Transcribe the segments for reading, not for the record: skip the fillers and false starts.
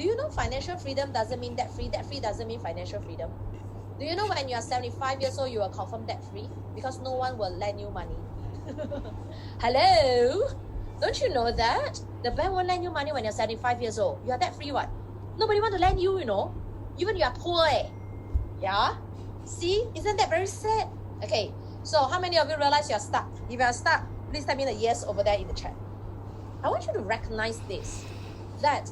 Do you know financial freedom doesn't mean debt-free? Debt-free doesn't mean financial freedom. Do you know when you are 75 years old, you are confirmed debt-free? Because no one will lend you money. Hello? Don't you know that? The bank won't lend you money when you're 75 years old. You are debt-free what? Nobody want to lend you, you know. Even you are poor. Yeah? See? Isn't that very sad? Okay, so how many of you realize you are stuck? If you are stuck, please type in a yes over there in the chat. I want you to recognize this, that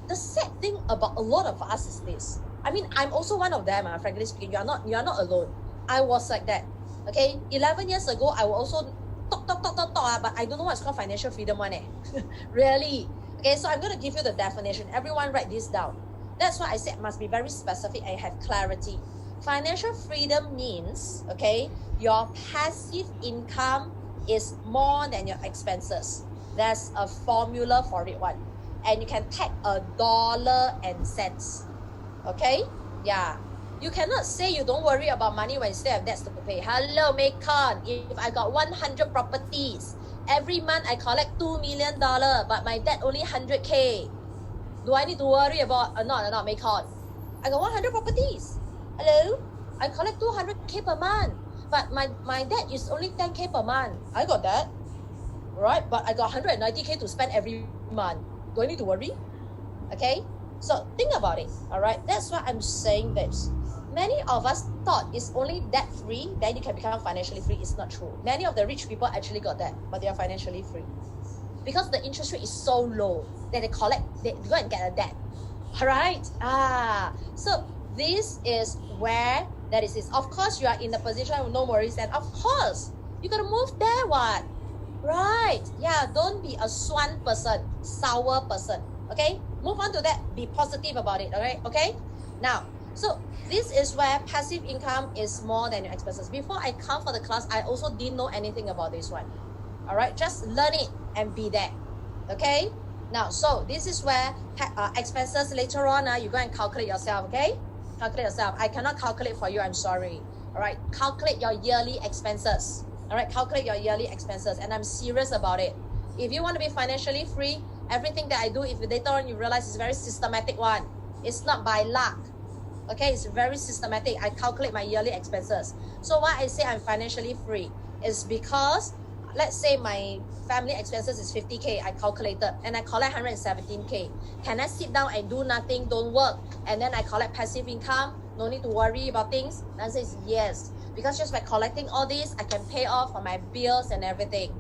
the sad thing about a lot of us is this. I mean, I'm also one of them, frankly speaking. You are not alone. I was like that. Okay, 11 years ago, I will also talk, but I don't know what's called financial freedom one. Really. Okay, so I'm going to give you the definition. Everyone write this down. That's why I said it must be very specific and have clarity. Financial freedom means, okay, your passive income is more than your expenses. There's a formula for it one. And you can tag $and cents. Okay? Yeah. You cannot say you don't worry about money when you still have debts to pay. Hello, Macon. If I got 100 properties, every month I collect $2 million, but my debt only 100K. Do I need to worry about, not Macon. I got 100 properties. Hello? I collect 200K per month, but my debt is only 10K per month. I got that. Right? But I got 190K to spend every month. Do I need to worry? Okay? So think about it. Alright? That's why I'm saying this. Many of us thought it's only debt-free, then you can become financially free. It's not true. Many of the rich people actually got that, but they are financially free. Because the interest rate is so low that they go and get a debt. Alright? So this is where that is. Of course, you are in the position with no worries, and of course, you gotta move there, what? Right? Yeah, don't be a swan person, sour person. Okay? Move on to that. Be positive about it. Alright? Okay? Now, so this is where passive income is more than your expenses. Before I come for the class, I also didn't know anything about this one. Alright? Just learn it and be there. Okay? Now, so this is where expenses later on, you go and calculate yourself. Okay? Calculate yourself. I cannot calculate for you. I'm sorry. Alright? Calculate your yearly expenses. Alright? Calculate your yearly expenses. And I'm serious about it. If you want to be financially free, everything that I do, if later on you realize it's a very systematic one. It's not by luck. Okay, it's very systematic. I calculate my yearly expenses. So why I say I'm financially free is because, let's say my family expenses is 50K, I calculated, and I collect 117K. Can I sit down and do nothing, don't work, and then I collect passive income? No need to worry about things? The answer is yes. Because just by collecting all this, I can pay off for my bills and everything.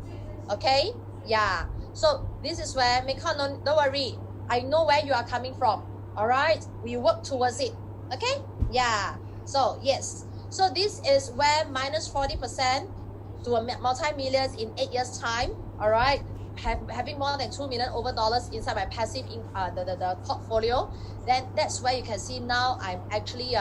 Okay? Yeah. So this is where, don't worry. I know where you are coming from. Alright? We work towards it. Okay? Yeah. So, yes. So this is where minus 40% to a multi-millions in 8 years' time. Alright? Having more than $2 million inside my passive the portfolio. Then that's where you can see now I'm actually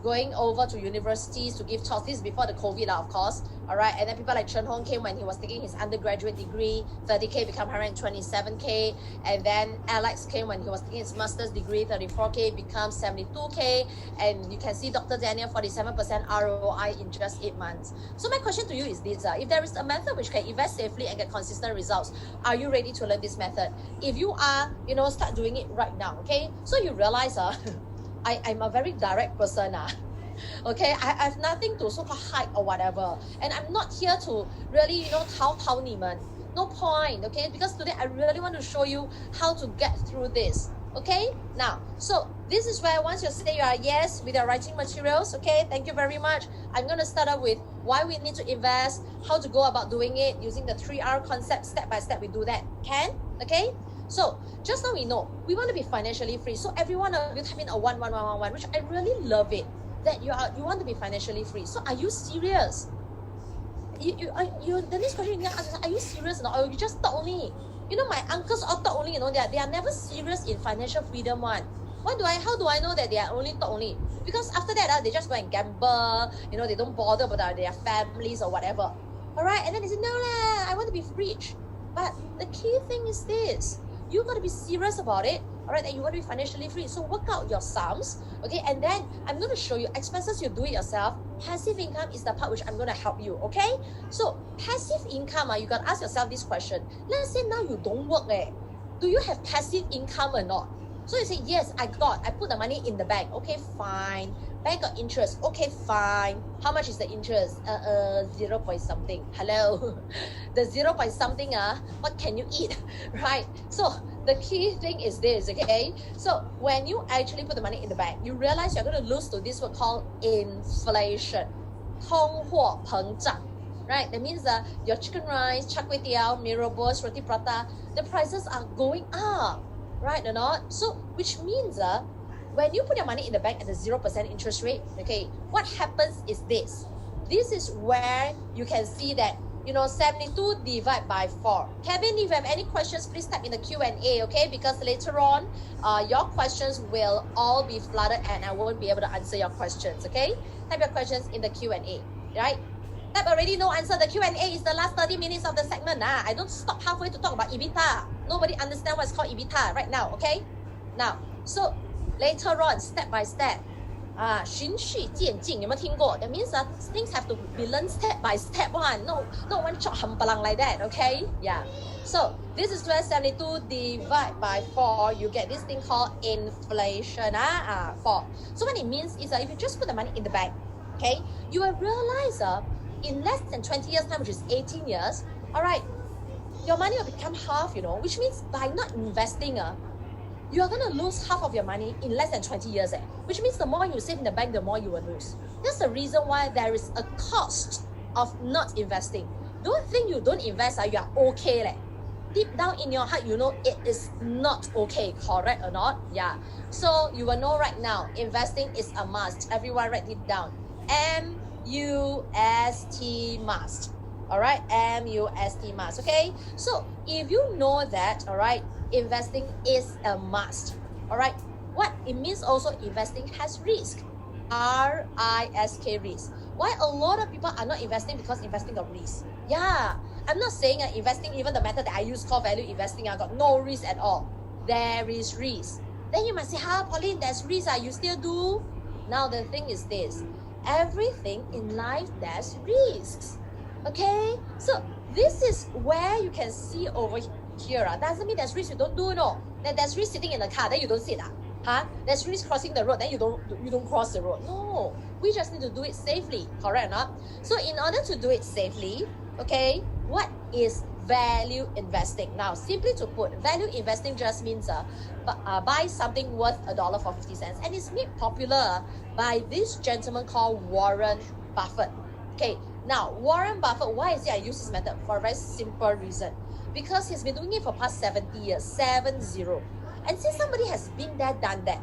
going over to universities to give talks. This is before the COVID, of course. Alright, and then people like Chen Hong came when he was taking his undergraduate degree, 30K become 127K, and then Alex came when he was taking his master's degree, 34K becomes 72K, and you can see Dr. Daniel 47% ROI in just 8 months. So my question to you is this, if there is a method which can invest safely and get consistent results, are you ready to learn this method? If you are, start doing it right now, okay? So you realize, I'm a very direct person. Okay, I have nothing to so-called hide or whatever. And I'm not here to really, tao你们. No point, okay? Because today I really want to show you how to get through this. Okay? Now, so this is where once you say you are yes with your writing materials, okay? Thank you very much. I'm going to start up with why we need to invest, how to go about doing it, using the 3R concept, step by step we do that. Can? Okay? So, just now we know, we want to be financially free. So every one of you type in a 11111, which I really love it. That you want to be financially free. So are you serious? The next question you can ask is, are you serious or not? Or you just thought only? My uncles all thought only, they are never serious in financial freedom one. How do I know that they are only thought only? Because after that, they just go and gamble, they don't bother about their families or whatever. Alright, and then they say, no lah, I want to be rich. But the key thing is this, you got to be serious about it. Alright, and you want to be financially free. So work out your sums, okay? And then I'm going to show you expenses, you do it yourself. Passive income is the part which I'm going to help you, okay? So passive income, you got to ask yourself this question. Let's say now you don't work, do you have passive income or not? So you say, yes, I put the money in the bank. Okay, fine. Bank got interest. Okay, fine. How much is the interest? 0 point something. Hello. The 0 point something, what can you eat? Right? So the key thing is this, okay? So when you actually put the money in the bank, you realize you're going to lose to this word called inflation. 通货膨胀. Right? That means your chicken rice, char kway teow, mee rebus, roti prata, the prices are going up. Right or not? So, which means when you put your money in the bank at a 0% interest rate, okay, what happens is this. This is where you can see that, 72 divided by 4. Kevin, if you have any questions, please type in the Q&A, okay? Because later on, your questions will all be flooded and I won't be able to answer your questions, okay? Type your questions in the Q&A, right? Type already no answer. The Q&A is the last 30 minutes of the segment. I don't stop halfway to talk about EBITDA. Nobody understands what's called EBITDA right now, okay? Now, so later on, step by step, 循序渐进, 有没有听过? That means things have to be learned step by step one. No one shot hampalang like that, okay? Yeah. So this is where 72 divided by 4, you get this thing called inflation. 4. So what it means is if you just put the money in the bank, okay, you will realize in less than 20 years time, which is 18 years, all right, your money will become half, which means by not investing, you are going to lose half of your money in less than 20 years, which means the more you save in the bank, the more you will lose. That's the reason why there is a cost of not investing. Don't think you don't invest, you are okay. Deep down in your heart, you know it is not okay, correct or not? Yeah. So you will know right now, investing is a must. Everyone write it down. M-U-S-T must. All right, M-U-S-T must, okay? So if you know that, all right, investing is a must, all right? What it means also investing has risk, R-I-S-K risk. Why a lot of people are not investing? Because investing got risk. Yeah, I'm not saying investing, even the method that I use called value investing, I got no risk at all. There is risk. Then you might say, Pauline, there's risk, you still do? Now the thing is this, everything in life there's risks. Okay, so this is where you can see over here. Doesn't mean there's risk you don't do, no. Then there's risk sitting in the car, then you don't sit. There's risk crossing the road, then you don't cross the road. No, we just need to do it safely, correct or not? So in order to do it safely, okay, what is value investing? Now, simply to put, value investing just means buy something worth $1 for 50 cents, and it's made popular by this gentleman called Warren Buffett. Okay. Now, Warren Buffett, why is it I use this method? For a very simple reason. Because he's been doing it for past 70 years, 7-0. And since somebody has been there, done that,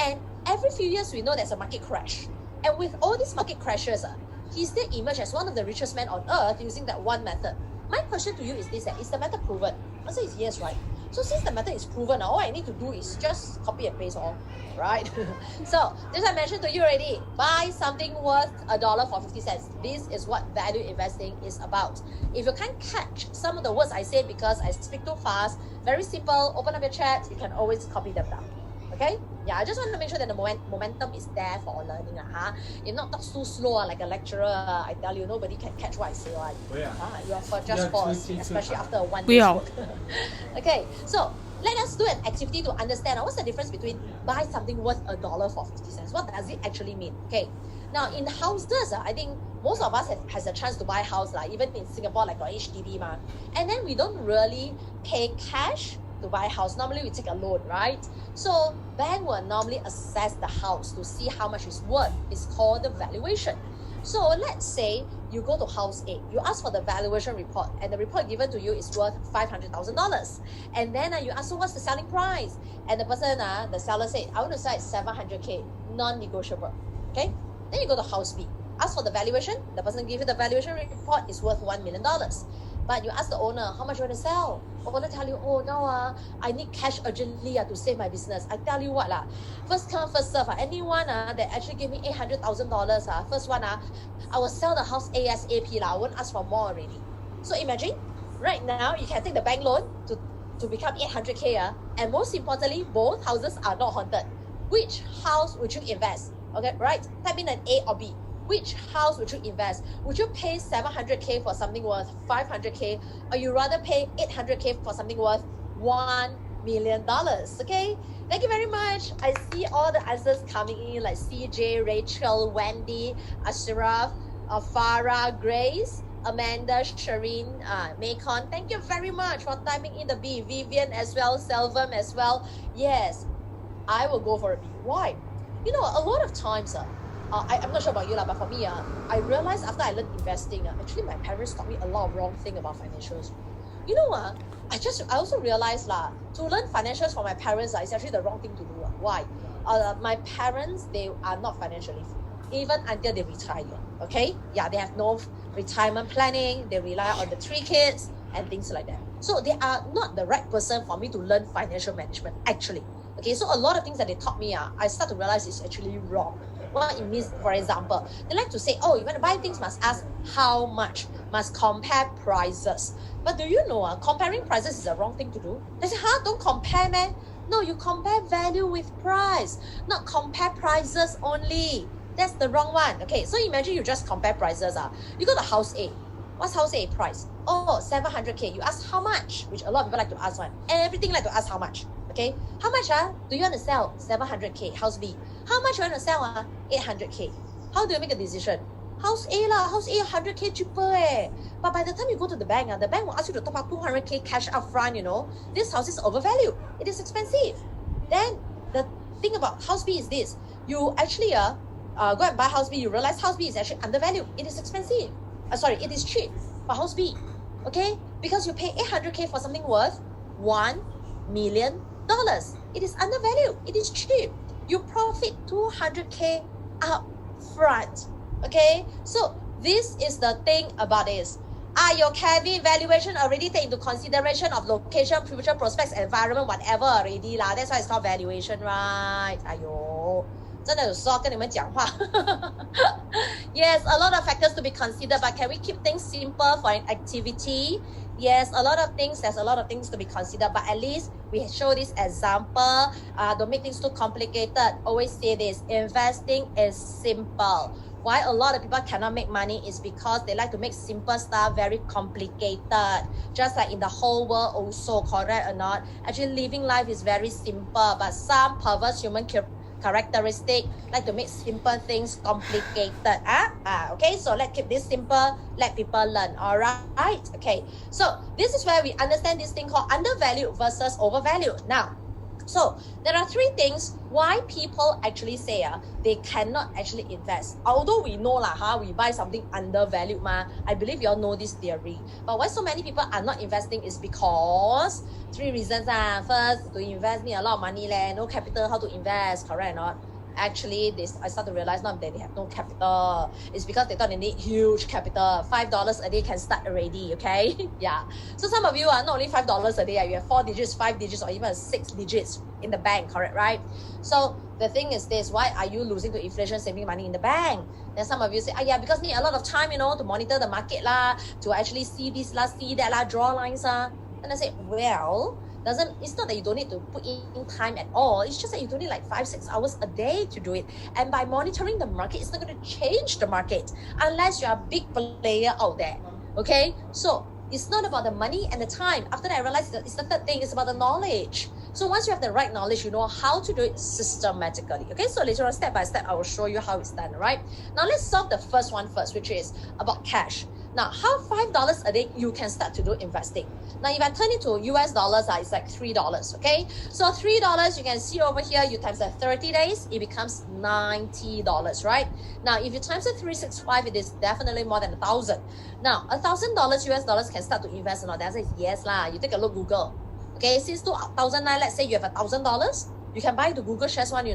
and every few years we know there's a market crash. And with all these market crashes, he still emerged as one of the richest men on earth using that one method. My question to you is this, is the method proven? Answer is yes, right? So since the method is proven, all I need to do is just copy and paste all, right? So this I mentioned to you already. Buy something worth $1 for 50 cents. This is what value investing is about. If you can't catch some of the words I say because I speak too fast, very simple, open up your chat, you can always copy them down. Okay? Yeah, I just want to make sure that the momentum is there for learning. If not, talk too slow like a lecturer. I tell you, nobody can catch what I say. You are for just pause, especially after a 1 day's work. Okay, so let us do an activity to understand what's the difference between buy something worth $1 for 50 cents. What does it actually mean? Okay, now in houses, I think most of us has a chance to buy a house, even in Singapore, like our HDB. And then we don't really pay cash to buy a house. Normally we take a loan, right? So bank will normally assess the house to see how much it's worth. It's called the valuation. So let's say you go to house A, you ask for the valuation report, and the report given to you is worth $500,000. And then you ask, so what's the selling price? And the person, the seller said, I want to sell it 700K, non-negotiable. Okay? Then you go to house B, ask for the valuation, the person give you the valuation report is worth $1 million. But you ask the owner, how much you want to sell? The owner tell you, oh, no, I need cash urgently to save my business. I tell you what, first come, first serve. Anyone that actually give me $800,000, first one, I will sell the house ASAP. I won't ask for more already. So imagine, right now, you can take the bank loan to become 800K. And most importantly, both houses are not haunted. Which house would you invest? Okay, right? Type in an A or B. Which house would you invest? Would you pay 700K for something worth 500K, or you rather pay 800K for something worth $1 million. Okay, thank you very much. I see all the answers coming in, like CJ, Rachel, Wendy, Ashraf, Farah, Grace, Amanda, Shireen, Maycon. Thank you very much for timing in the B. Vivian as well, Selvum as well. Yes, I will go for a B. Why? You know, a lot of times, I'm not sure about you, but for me, I realized after I learned investing, actually my parents taught me a lot of wrong thing about financials. You know, I also realized to learn financials from my parents is actually the wrong thing to do. Why? My parents, they are not financially free, even until they retire. Okay? Yeah, they have no retirement planning. They rely on the 3 kids and things like that. So they are not the right person for me to learn financial management, actually. Okay, so a lot of things that they taught me, I start to realize it's actually wrong. What it means, for example, they like to say, oh, you want to buy things, must ask how much, must compare prices. But do you know, comparing prices is the wrong thing to do? They say, don't compare, man. No, you compare value with price, not compare prices only. That's the wrong one. Okay, so imagine you just compare prices. You go to house A. What's house A price? Oh, 700K. You ask how much, which a lot of people like to ask one. Everything like to ask how much. Okay, how much do you want to sell? 700K. House B. How much you want to sell? 800K. How do you make a decision? House A house A 100K cheaper But by the time you go to the bank will ask you to top up 200K cash up front, you know. This house is overvalued. It is expensive. Then the thing about house B is this. You actually go and buy house B, you realize house B is actually undervalued. It is expensive. It is cheap for house B. Okay? Because you pay 800K for something worth $1 million. It is undervalued. It is cheap. You profit 200K up front. Okay, so this is the thing about this. Are your Kevin valuation already take into consideration of location, future prospects, environment, whatever already lah? That's why it's called valuation, right? 哎呦，真的有时候跟你们讲话。Yes, a lot of factors to be considered, but can we keep things simple for an activity? Yes, there's a lot of things to be considered, but at least we show this example. Don't make things too complicated. Always say this, investing is simple. Why a lot of people cannot make money is because they like to make simple stuff very complicated. Just like in the whole world also, correct or not? Actually, living life is very simple, but some perverse human characteristic like to make simple things complicated. Okay, so let's keep this simple, let people learn. All right, okay, so this is where we understand this thing called undervalued versus overvalued. Now, so there are 3 things why people actually say they cannot actually invest. Although we know we buy something undervalued I believe you all know this theory. But why so many people are not investing is because 3 reasons. First, to invest need a lot of money, no capital, how to invest, correct or not? Actually, I start to realize not that they have no capital. It's because they thought they need huge capital. $5 a day can start already, okay? Yeah. So some of you are not only $5 a day, you have 4 digits, 5 digits, or even 6 digits in the bank, correct, right? So the thing is this, why are you losing to inflation saving money in the bank? Then some of you say, yeah, because need a lot of time, to monitor the market to actually see this see that draw lines And I say, well, it's not that you don't need to put in time at all. It's just that you don't need like 5-6 hours a day to do it. And by monitoring the market, it's not going to change the market unless you're a big player out there. Okay, so it's not about the money and the time. After that, I realized that it's the third thing. It's about the knowledge. So once you have the right knowledge, you know how to do it systematically. Okay, so later on, step by step, I will show you how it's done. Right now, let's solve the first one first, which is about cash. Now, how $5 a day you can start to do investing? Now, if I turn it to US dollars, it's like $3, okay? So $3, you can see over here, you times the 30 days, it becomes $90, right? Now, if you times the 365, it is definitely more than 1,000. Now, $1,000 US dollars can start to invest or not? That says yes lah. You take a look, Google. Okay, since 2009, let's say you have $1,000, you can buy the Google shares one,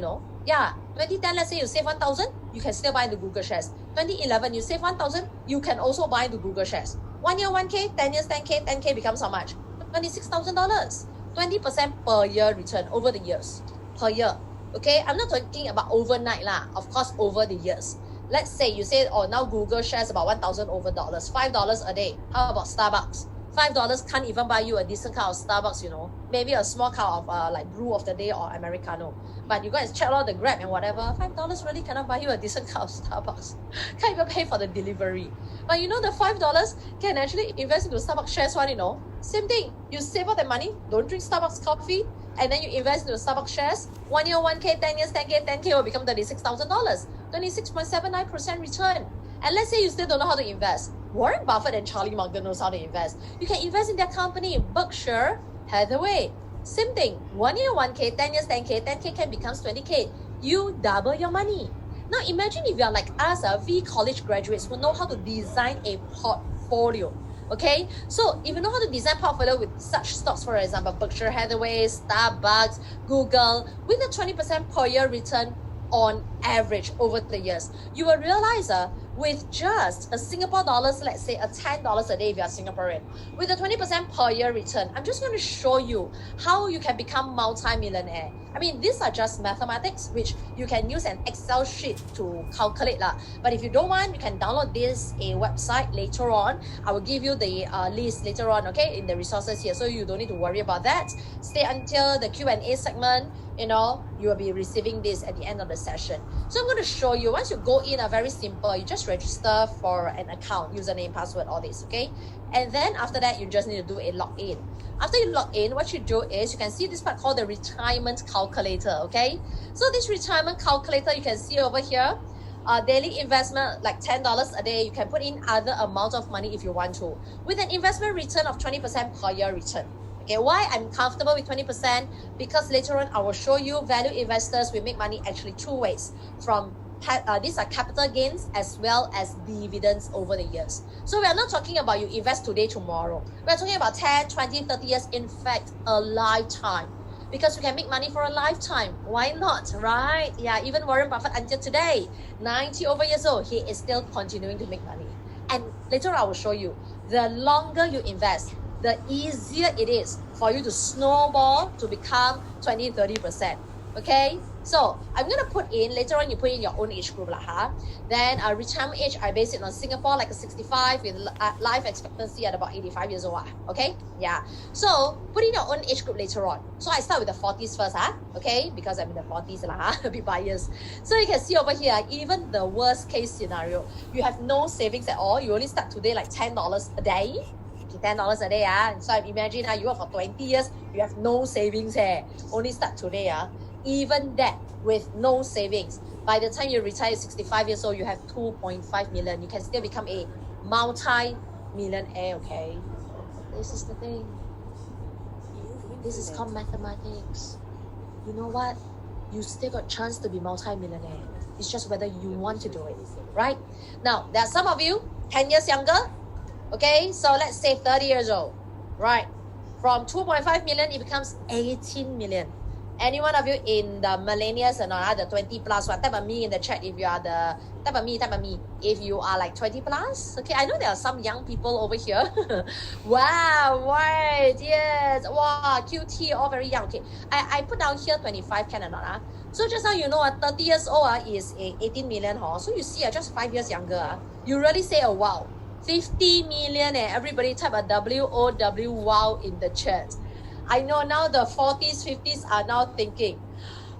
Yeah, 2010, let's say you save 1,000, you can still buy the Google shares. 2011, you save 1,000, you can also buy the Google shares. 1 year, 1K, 10 years, 10K, 10K becomes how much? $26,000. 20% per year return over the years. Per year. Okay, I'm not talking about overnight lah. Of course, over the years. Let's say you say, now Google shares about $1,000 over dollars, $5 a day. How about Starbucks? $5 can't even buy you a decent cup of Starbucks, you know. Maybe a small cup of like brew of the day or Americano. But you go and check out the Grab and whatever, $5 really cannot buy you a decent cup of Starbucks. Can't even pay for the delivery. But you know the $5 can actually invest into Starbucks shares one, you know. Same thing. You save all the money, don't drink Starbucks coffee, and then you invest into Starbucks shares. 1 year, 1K, 10 years, 10K, 10K will become $36,000. 26.79% return. And let's say you still don't know how to invest. Warren Buffett and Charlie Munger knows how to invest. You can invest in their company, Berkshire Hathaway. Same thing. 1 year, 1K, 10 years, 10K, 10K can becomes 20K. You double your money. Now imagine if you're like us, V college graduates who know how to design a portfolio. Okay, so if you know how to design portfolio with such stocks, for example, Berkshire Hathaway, Starbucks, Google, with a 20% per year return on average over the years, you will realize with just a Singapore dollars, let's say a $10 a day if you're Singaporean, with a 20% per year return, I'm just going to show you how you can become multi-millionaire. I mean, these are just mathematics, which you can use an Excel sheet to calculate. But if you don't want, you can download this a website later on. I will give you the list later on, okay, in the resources here, so you don't need to worry about that. Stay until the Q&A segment. You know, you will be receiving this at the end of the session. So I'm going to show you, once you go in, very simple, you just register for an account, username, password, all this, okay? And then after that, you just need to do a login. After you log in, what you do is, you can see this part called the retirement calculator, okay? So this retirement calculator, you can see over here, daily investment like $10 a day. You can put in other amount of money if you want to, with an investment return of 20% per year return. Okay, why I'm comfortable with 20%? Because later on I will show you value investors will make money actually two ways. From these are capital gains as well as dividends over the years. So we are not talking about you invest today, tomorrow. We are talking about 10, 20, 30 years, in fact, a lifetime. Because you can make money for a lifetime. Why not, right? Yeah, even Warren Buffett until today, 90 over years old, he is still continuing to make money. And later on I will show you, the longer you invest, the easier it is for you to snowball to become 20, 30%. Okay? So I'm going to put in, later on you put in your own age group. Then retirement age, I base it on Singapore, like a 65 with life expectancy at about 85 years old. Okay? Yeah. So put in your own age group later on. So I start with the 40s first. Okay? Because I'm in the 40s. A bit biased. So you can see over here, even the worst case scenario, you have no savings at all. You only start today like $10 a day. $10 a day. So imagine you work for 20 years, you have no savings here. Only start today. Even that with no savings, by the time you retire at 65 years old, you have 2.5 million. You can still become a multi-millionaire, okay? This is the thing. This is called mathematics. You know what? You still got chance to be multi-millionaire. It's just whether you want to do it, right? Now, there are some of you 10 years younger. Okay, so let's say 30 years old, right? From 2.5 million, it becomes 18 million. Any one of you in the millennials and the 20 plus one, type of me in the chat if you are the, type of me, if you are like 20 plus. Okay, I know there are some young people over here. Wow, right, yes. Wow, QT, all very young. Okay, I put down here 25, can or not? So just now you know 30 years old is 18 million. So you see just 5 years younger. You really say, oh wow. 50 million everybody type a WOW wow in the chat. I know now the 40s, 50s are now thinking,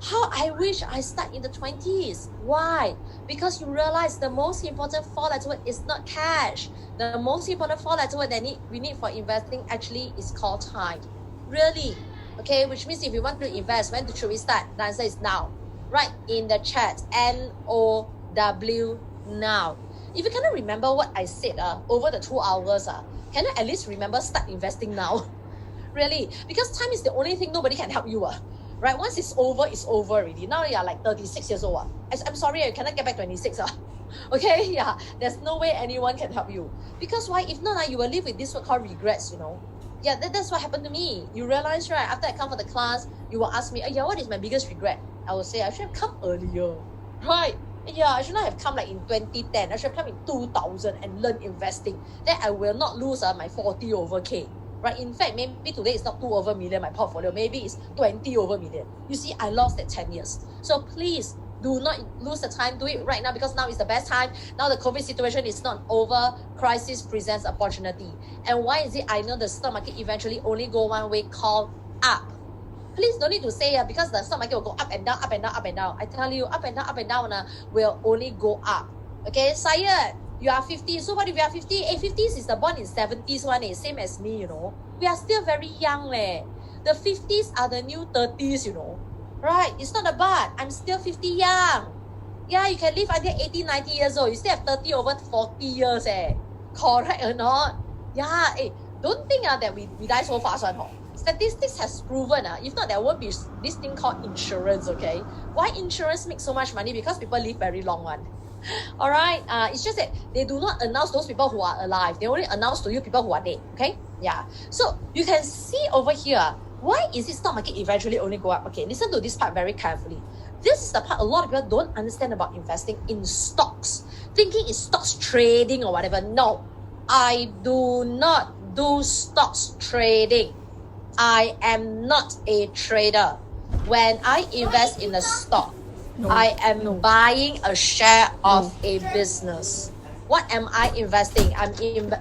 how I wish I start in the 20s. Why? Because you realize the most important four-letter word is not cash. The most important four-letter word that we need for investing actually is called time. Really? Okay, which means if you want to invest, when should we start? The answer is now. Right in the chat, NOW, now. If you cannot remember what I said over the 2 hours, can you at least remember start investing now? Really? Because time is the only thing nobody can help you. Right? Once it's over already. Now you're like 36 years old. I'm sorry, you cannot get back 26. Okay? Yeah. There's no way anyone can help you. Because why? If not, you will live with this word called regrets, you know. Yeah, that's what happened to me. You realize, right? After I come for the class, you will ask me, yeah, what is my biggest regret? I will say, I should have come earlier. Right? Yeah, I should not have come like in 2010. I should have come in 2000 and learned investing. Then I will not lose my 40 over K. Right? In fact, maybe today it's not 2 over million, my portfolio. Maybe it's 20 over million. You see, I lost that 10 years. So please Do not lose the time. Do it right now because now is the best time. Now the COVID situation is not over. Crisis presents opportunity. And why is it I know the stock market eventually only go one way, called up? Please don't need to say because the stock market will go up and down, up and down, up and down. I tell you, up and down will only go up. Okay, Syed, you are 50. So what if you are 50? 50s is the born in 70s one, same as me, you know. We are still very young. The 50s are the new 30s, you know. Right? It's not a but. I'm still 50 young. Yeah, you can live until 80, 90 years old. You still have 30 over 40 years. Correct or not? Yeah. Don't think that we die so fast. Statistics has proven if not there won't be this thing called insurance. Okay, why insurance makes so much money? Because people live very long one. All right, it's just that they do not announce those people who are alive. They only announce to you people who are dead. Okay, yeah. So you can see over here, why is it stock market eventually only go up? Okay, listen to this part very carefully. This is the part a lot of people don't understand about investing in stocks, thinking it's stocks trading or whatever. No, I do not do stocks trading. I am not a trader. When I invest in a stock, I am buying a share of a business. What am I investing? I'm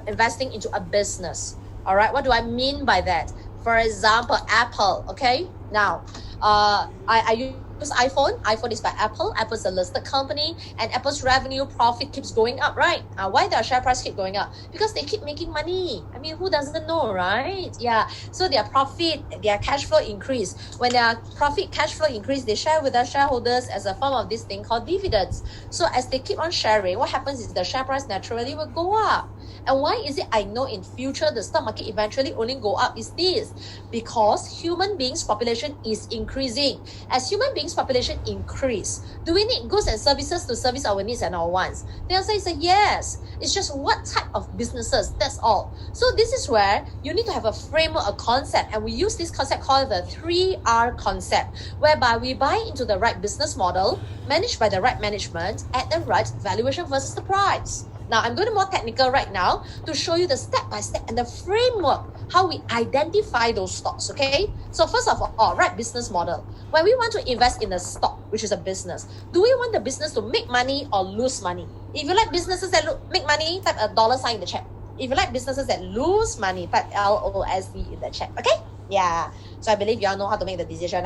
investing into a business. All right, what do I mean by that? For example, Apple. Okay, now I use iPhone. iPhone is by Apple. Apple's a listed company, and Apple's revenue profit keeps going up, right? Why their share price keep going up? Because they keep making money. I mean, who doesn't know, right? Yeah. So their profit, their cash flow increase. When their profit, cash flow increase, they share with their shareholders as a form of this thing called dividends. So as they keep on sharing, what happens is the share price naturally will go up. And why is it I know in future the stock market eventually only go up is this? Because human beings population is increasing. As human beings population increase, do we need goods and services to service our needs and our wants? The answer is a yes. It's just what type of businesses, that's all. So this is where you need to have a framework, a concept, and we use this concept called the 3R concept, whereby we buy into the right business model, managed by the right management, at the right valuation versus the price. Now, I'm going to more technical right now to show you the step-by-step and the framework, how we identify those stocks, okay? So first of all, right business model. When we want to invest in a stock, which is a business, do we want the business to make money or lose money? If you like businesses that make money, type a $sign in the chat. If you like businesses that lose money, type LOSD in the chat, okay? Yeah. So I believe you all know how to make the decision.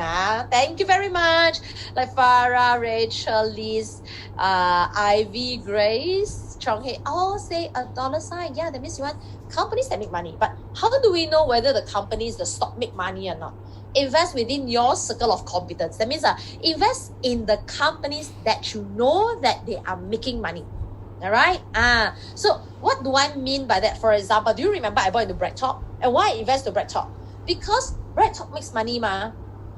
Thank you very much. Like Farah, Rachel, Liz, Ivy, Grace, Chong Hei, all say a $sign. Yeah, that means you want companies that make money. But how do we know whether the companies, the stock make money or not? Invest within your circle of competence. That means invest in the companies that you know that they are making money. All right. So what do I mean by that? For example, do you remember I bought into BreadTalk? And why I invest in BreadTalk? Because BreadTalk makes money, ma.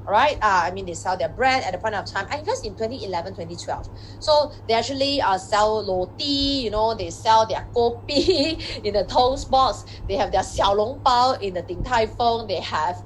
Right? I mean, they sell their bread at the point of time. I invest in 2011, 2012. So they actually sell roti, they sell their kopi in the toast box. They have their xiao long bao in the Din Tai Fung. They have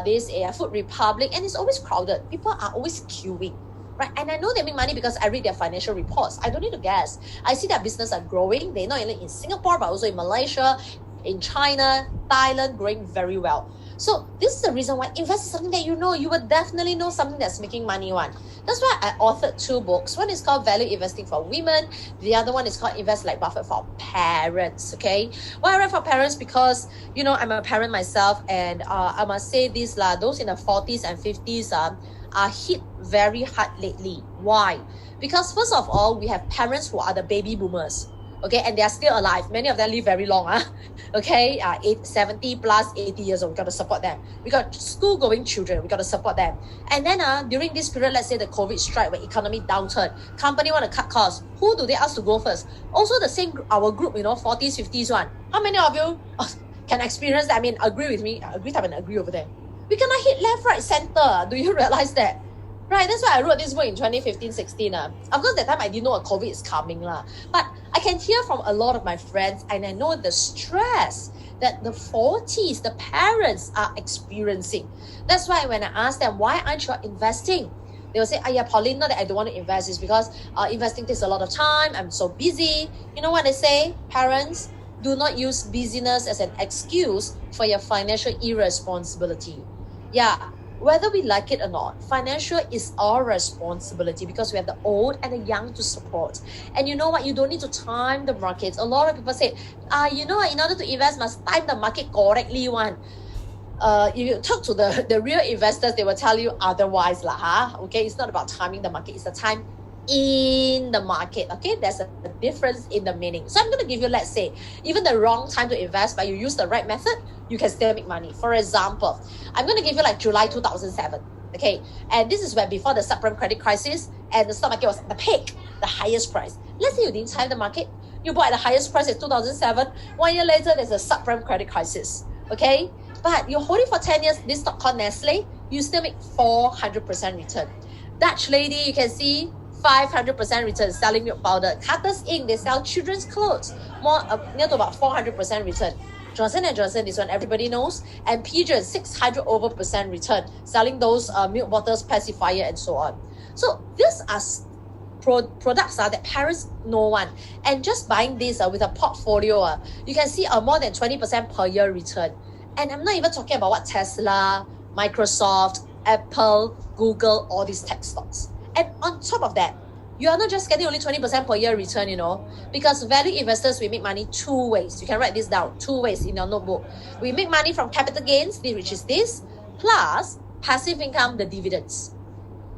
this Food Republic, and it's always crowded. People are always queuing. Right? And I know they make money because I read their financial reports. I don't need to guess. I see their business are growing. They're not only in Singapore, but also in Malaysia, in China, Thailand, growing very well. So this is the reason why invest in something that you know. You will definitely know something that's making money one. That's why I authored 2 books. One is called Value Investing for Women. The other one is called Invest Like Buffett for Parents. Okay. Why I write for parents? Because I'm a parent myself, and I must say this those in the 40s and 50s are hit very hard lately. Why? Because first of all, we have parents who are the baby boomers. Okay, and they are still alive. Many of them live very long. Okay, 70 plus, 80 years old. We got to support them. We got school-going children. We got to support them. And then during this period, let's say the COVID strike, when economy downturn, company want to cut costs. Who do they ask to go first? Also the same, our group, 40s, 50s one. How many of you can experience that? I mean, agree with me. Agree, type and agree over there. We cannot hit left, right, center. Do you realize that? Right, that's why I wrote this book in 2015-16. Of course, that time I didn't know a COVID is coming. But I can hear from a lot of my friends, and I know the stress that the 40s, the parents are experiencing. That's why when I ask them, why aren't you investing? They will say, Pauline, not that I don't want to invest. It's because investing takes a lot of time. I'm so busy. You know what I say? Parents, do not use busyness as an excuse for your financial irresponsibility. Yeah. whether we like it or not, financial is our responsibility because we have the old and the young to support. And you know what? You don't need to time the markets. A lot of people say, you know, in order to invest, must time the market correctly one. If you talk to the real investors, they will tell you otherwise lah. Okay, it's not about timing the market, it's the time in the market. Okay, there's a difference in the meaning. So I'm going to give you, let's say, even the wrong time to invest, but you use the right method, you can still make money. For example, I'm going to give you like July 2007. Okay, and this is when before the subprime credit crisis and the stock market was at the peak, the highest price. Let's say you didn't time the market, you bought at the highest price in 2007. 1 year later, there's a subprime credit crisis. Okay, but you hold it for 10 years, this stock called Nestle, you still make 400% return. Dutch lady, you can see 500% return selling milk powder. Carter's Inc., they sell children's clothes, more near to about 400% return. Johnson & Johnson, this one everybody knows, and Pigeon, 600% return, selling those milk bottles, pacifier, and so on. So these are products that parents know one, and just buying this with a portfolio, you can see a more than 20% per year return. And I'm not even talking about what Tesla, Microsoft, Apple, Google, all these tech stocks. And on top of that, you are not just getting only 20% per year return, you know, because value investors, we make money two ways. You can write this down, two ways in your notebook. We make money from capital gains, which is this, plus passive income, the dividends.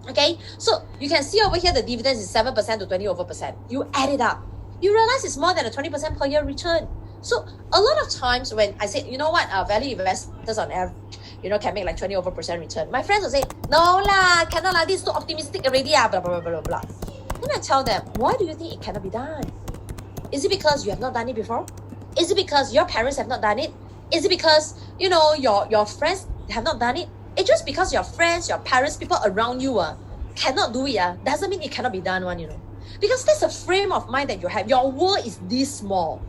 Okay, so you can see over here, the dividends is 7% to 20%. You add it up, you realize it's more than a 20% per year return. So a lot of times when I say, you know what, value investors on average, you know, can make like 20% return. My friends will say, no lah, cannot lah, this is too optimistic already, blah, blah, blah, blah, blah. Then I tell them, why do you think it cannot be done? Is it because you have not done it before? Is it because your parents have not done it? Is it because, you know, your friends have not done it? It's just because your friends, your parents, people around you cannot do it, doesn't mean it cannot be done one, you know. Because that's a frame of mind that you have. Your world is this small.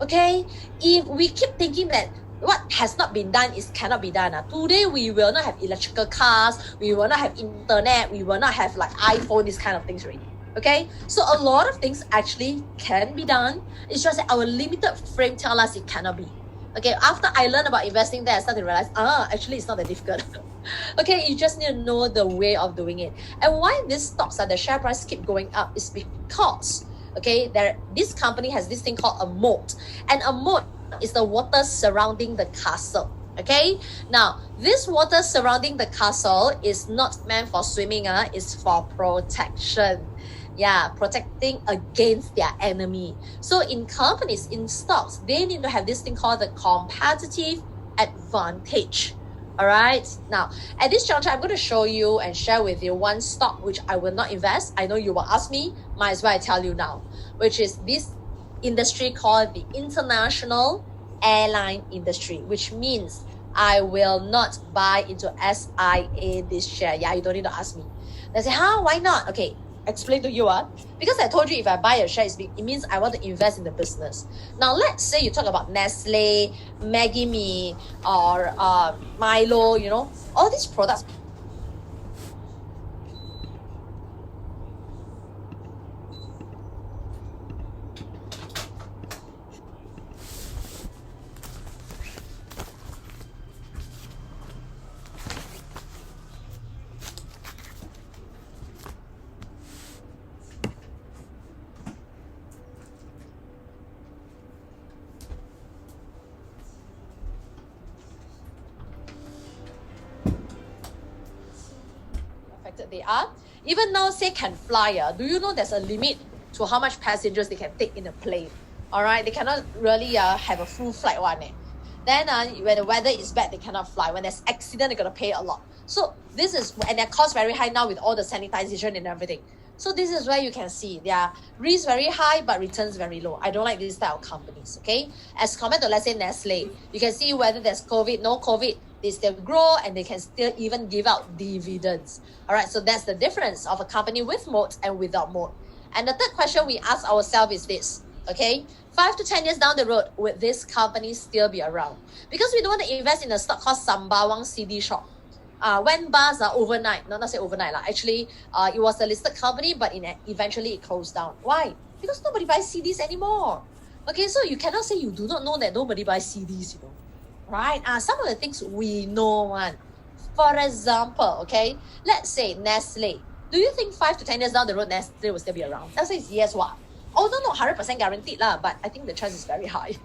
Okay? If we keep thinking that what has not been done is cannot be done. Today, we will not have electrical cars, we will not have internet, we will not have like iPhone, these kind of things already. Okay? So a lot of things actually can be done. It's just that our limited frame tells us it cannot be. Okay, after I learned about investing there, I started to realize, actually it's not that difficult. Okay, you just need to know the way of doing it. And why these stocks the share price keep going up is because, okay, this company has this thing called a moat. And a moat is the water surrounding the castle. Okay, now this water surrounding the castle is not meant for swimming, it's for protection. Yeah, protecting against their enemy. So in companies, in stocks, they need to have this thing called the competitive advantage. All right, now at this juncture, I'm going to show you and share with you one stock which I will not invest. I know you will ask me, might as well I tell you now, which is this industry called the international airline industry, which means I will not buy into SIA this share. Yeah, you don't need to ask me. They say, why not? Okay, explain to you because I told you if I buy a share, it means I want to invest in the business. Now let's say you talk about Nestle, Maggi Mee, or Milo, you know, all these products. They are. Even now, say can fly. Do you know there's a limit to how much passengers they can take in a plane? All right, they cannot really have a full flight one. Then when the weather is bad, they cannot fly. When there's accident, they're gonna pay a lot. So this is, and their cost very high now with all the sanitization and everything. So this is where you can see their risk very high, but returns very low. I don't like this type of companies, okay? As compared to, let's say, Nestle, you can see whether there's COVID, no COVID, they still grow and they can still even give out dividends. All right, so that's the difference of a company with moat and without moat. And the third question we ask ourselves is this, okay? 5 to 10 years down the road, would this company still be around? Because we don't want to invest in a stock called Sembawang CD Shop. Went bust overnight, not say overnight, actually, it was a listed company, but eventually it closed down. Why? Because nobody buys CDs anymore. Okay, so you cannot say you do not know that nobody buys CDs, you know. Right? Some of the things we know one. For example, okay, let's say Nestle. Do you think 5 to 10 years down the road, Nestle will still be around? I'll say yes, what? Although not 100% guaranteed, but I think the chance is very high.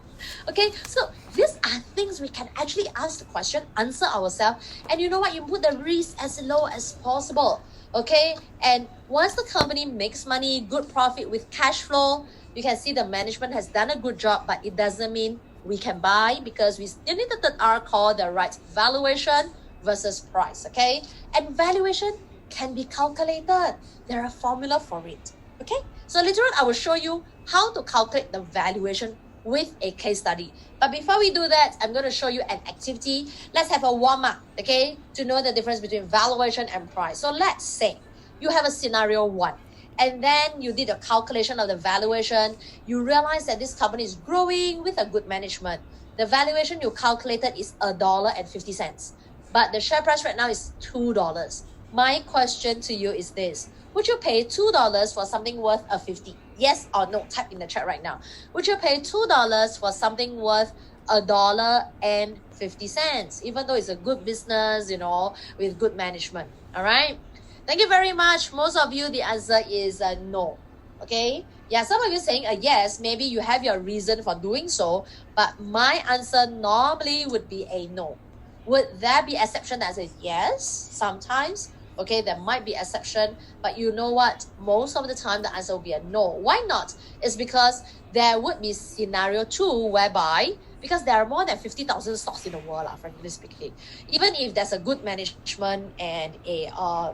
Okay, so these are things we can actually ask the question, answer ourselves, and you know what? You put the risk as low as possible. Okay, and once the company makes money, good profit with cash flow, you can see the management has done a good job, but it doesn't mean we can buy, because we still need the third R called the right valuation versus price. Okay, and valuation can be calculated. There are formula for it. Okay, so later on I will show you how to calculate the valuation with a case study. But before we do that, I'm going to show you an activity. Let's have a warm-up, okay, to know the difference between valuation and price. So let's say you have a scenario 1, and then you did a calculation of the valuation. You realize that this company is growing with a good management. The valuation you calculated is $1.50, but the share price right now is $2. My question to you is this: would you pay $2 for something worth a 50? Yes or no? Type in the chat right now. Would you pay $2 for something worth $1.50, even though it's a good business, you know, with good management? All right. Thank you very much. Most of you, the answer is no. Okay. Yeah, some of you saying a yes. Maybe you have your reason for doing so, but my answer normally would be a no. Would there be exception that says yes? Sometimes. Okay, there might be exception, but you know what? Most of the time, the answer will be a no. Why not? It's because there would be scenario 2 whereby, because there are more than 50,000 stocks in the world, frankly speaking. Even if there's a good management and a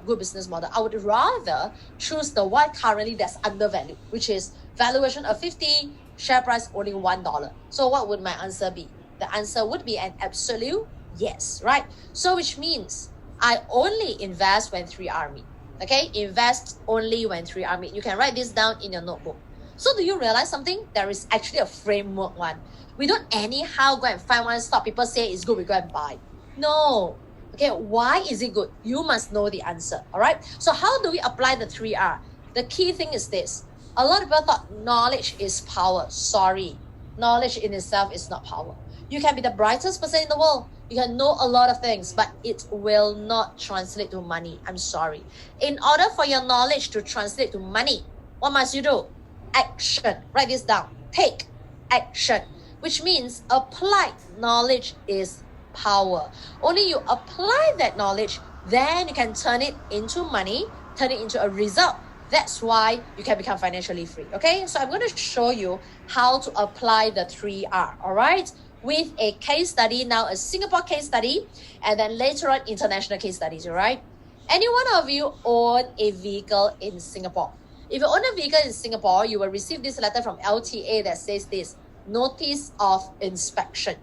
good business model, I would rather choose the one currently that's undervalued, which is valuation of 50, share price only $1. So what would my answer be? The answer would be an absolute yes, right? So which means I only invest when 3R meet. Okay, invest only when 3R meet. You can write this down in your notebook. So do you realize something? There is actually a framework one. We don't anyhow go and find one stock people say it's good, we go and buy. No. Okay, why is it good? You must know the answer. All right. So how do we apply the 3R? The key thing is this. A lot of people thought knowledge is power. Sorry. Knowledge in itself is not power. You can be the brightest person in the world. You can know a lot of things, but it will not translate to money. I'm sorry. In order for your knowledge to translate to money, what must you do? Action. Write this down. Take action. Which means applied knowledge is power. Only you apply that knowledge, then you can turn it into money, turn it into a result. That's why you can become financially free. Okay, so I'm going to show you how to apply the 3R. All right, with a case study, now a Singapore case study, and then later on international case studies. All right, any one of you own a vehicle in Singapore? If you own a vehicle in Singapore, you will receive this letter from LTA that says this: Notice of Inspection.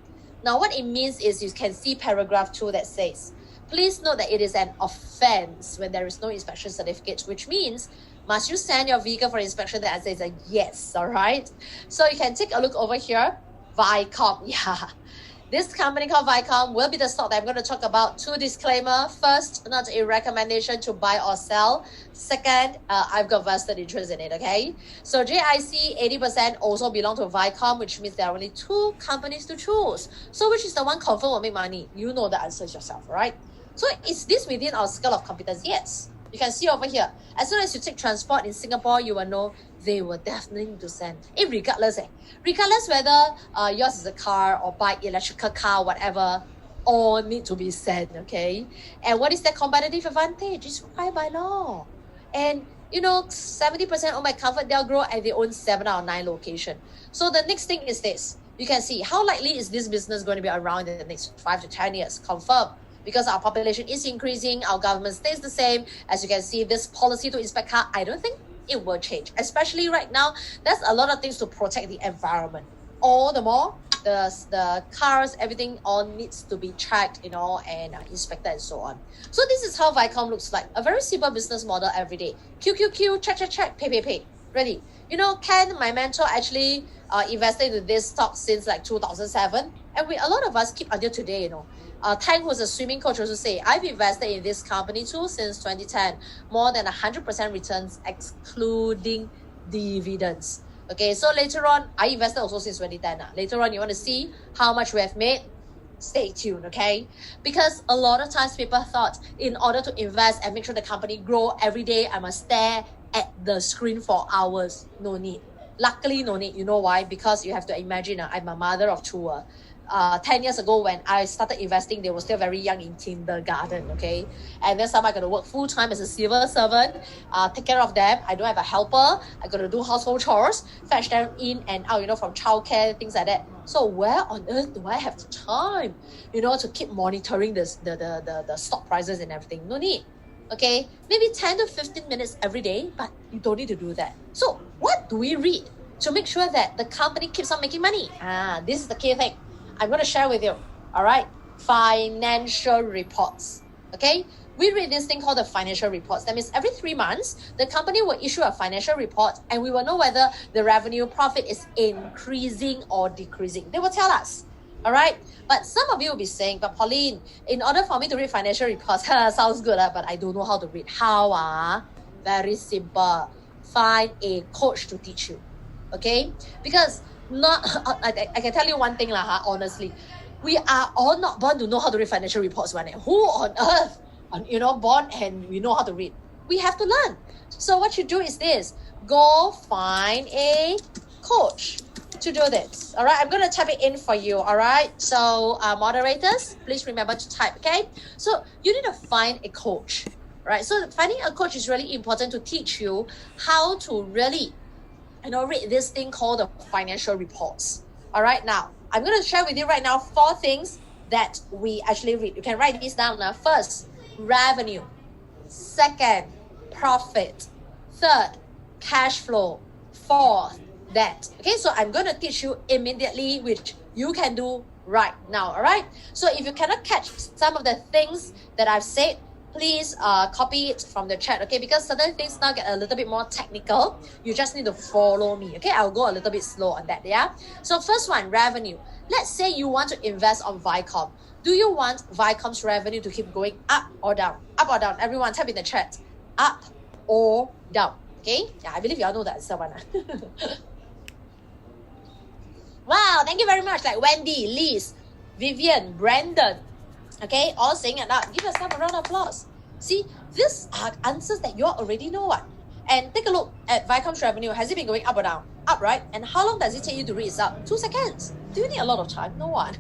Now what it means is you can see paragraph 2 that says, please note that it is an offense when there is no inspection certificate, which means must you send your vehicle for inspection? The answer is a yes. All right, so you can take a look over here. Vicom, yeah, this company called Vicom will be the stock that I'm going to talk about. 2 disclaimer. First, not a recommendation to buy or sell. Second, I've got vested interest in it. Okay, so JIC 80% also belong to Vicom, which means there are only 2 companies to choose. So which is the one confirm will make money? You know the answers yourself, right? So is this within our scale of competence? Yes. You can see over here, as soon as you take transport in Singapore, you will know they will definitely need to send. Regardless whether yours is a car or bike, electrical car, whatever, all need to be sent, okay? And what is their competitive advantage? It's required by law. And you know, 70% owned by ComfortDelGro, and they own 7 out of 9 locations. So the next thing is this. You can see how likely is this business going to be around in the next 5 to 10 years? Confirm. Because our population is increasing, our government stays the same. As you can see, this policy to inspect car, I don't think it will change. Especially right now, there's a lot of things to protect the environment. All the more, the cars, everything all needs to be checked, you know, and inspected and so on. So this is how Vicom looks like. A very simple business model every day. QQQ, check, pay. Ready. You know, Ken, my mentor, actually invested into this stock since like 2007. And a lot of us keep until today, you know. Tang, who's a swimming coach, also say, I've invested in this company too since 2010. More than 100% returns, excluding dividends. Okay, so later on, I invested also since 2010. Later on, you want to see how much we have made? Stay tuned, okay? Because a lot of times people thought in order to invest and make sure the company grow every day, I must stare at the screen for hours. No need. Luckily, no need. You know why? Because you have to imagine, I'm a mother of two. 10 years ago when I started investing, they were still very young in kindergarten, okay? And then somehow I got to work full-time as a civil servant, take care of them. I don't have a helper. I got to do household chores, fetch them in and out, from childcare, things like that. So where on earth do I have the time, to keep monitoring the stock prices and everything? No need. Okay, maybe 10 to 15 minutes every day, but you don't need to do that. So what do we read to make sure that the company keeps on making money? This is the key thing I'm going to share with you. All right, financial reports. Okay, we read this thing called the financial reports. That means every 3 months, the company will issue a financial report and we will know whether the revenue profit is increasing or decreasing. They will tell us. All right, but some of you will be saying, but Pauline, in order for me to read financial reports, sounds good, but I don't know how to read. How? Very simple. Find a coach to teach you. Okay, because I can tell you one thing, honestly, we are all not born to know how to read financial reports. Who on earth, born and we know how to read? We have to learn. So what you do is this: go find a coach to do this. All right, I'm going to type it in for you. All right, so moderators, please remember to type. Okay, so you need to find a coach. Right, so finding a coach is really important to teach you how to really read this thing called the financial reports. All right, now I'm going to share with you right now 4 things that we actually read. You can write these down now. First, revenue. Second, profit. Third, cash flow. Fourth, debt. Okay, so I'm going to teach you immediately, which you can do right now. All right, so if you cannot catch some of the things that I've said, please copy it from the chat, okay? Because certain things now get a little bit more technical. You just need to follow me, okay? I'll go a little bit slow on that, yeah? So first one, revenue. Let's say you want to invest on Vicom. Do you want Vicom's revenue to keep going up or down? Up or down? Everyone type in the chat. Up or down, okay? Yeah, I believe you all know the answer one. Wow, thank you very much. Like Wendy, Liz, Vivian, Brandon, okay, all saying it out. Give yourself a round of applause. See, these are answers that you already know what. And take a look at Vicom's revenue. Has it been going up or down? Up, right? And how long does it take you to read it up? 2 seconds. Do you need a lot of time? No one.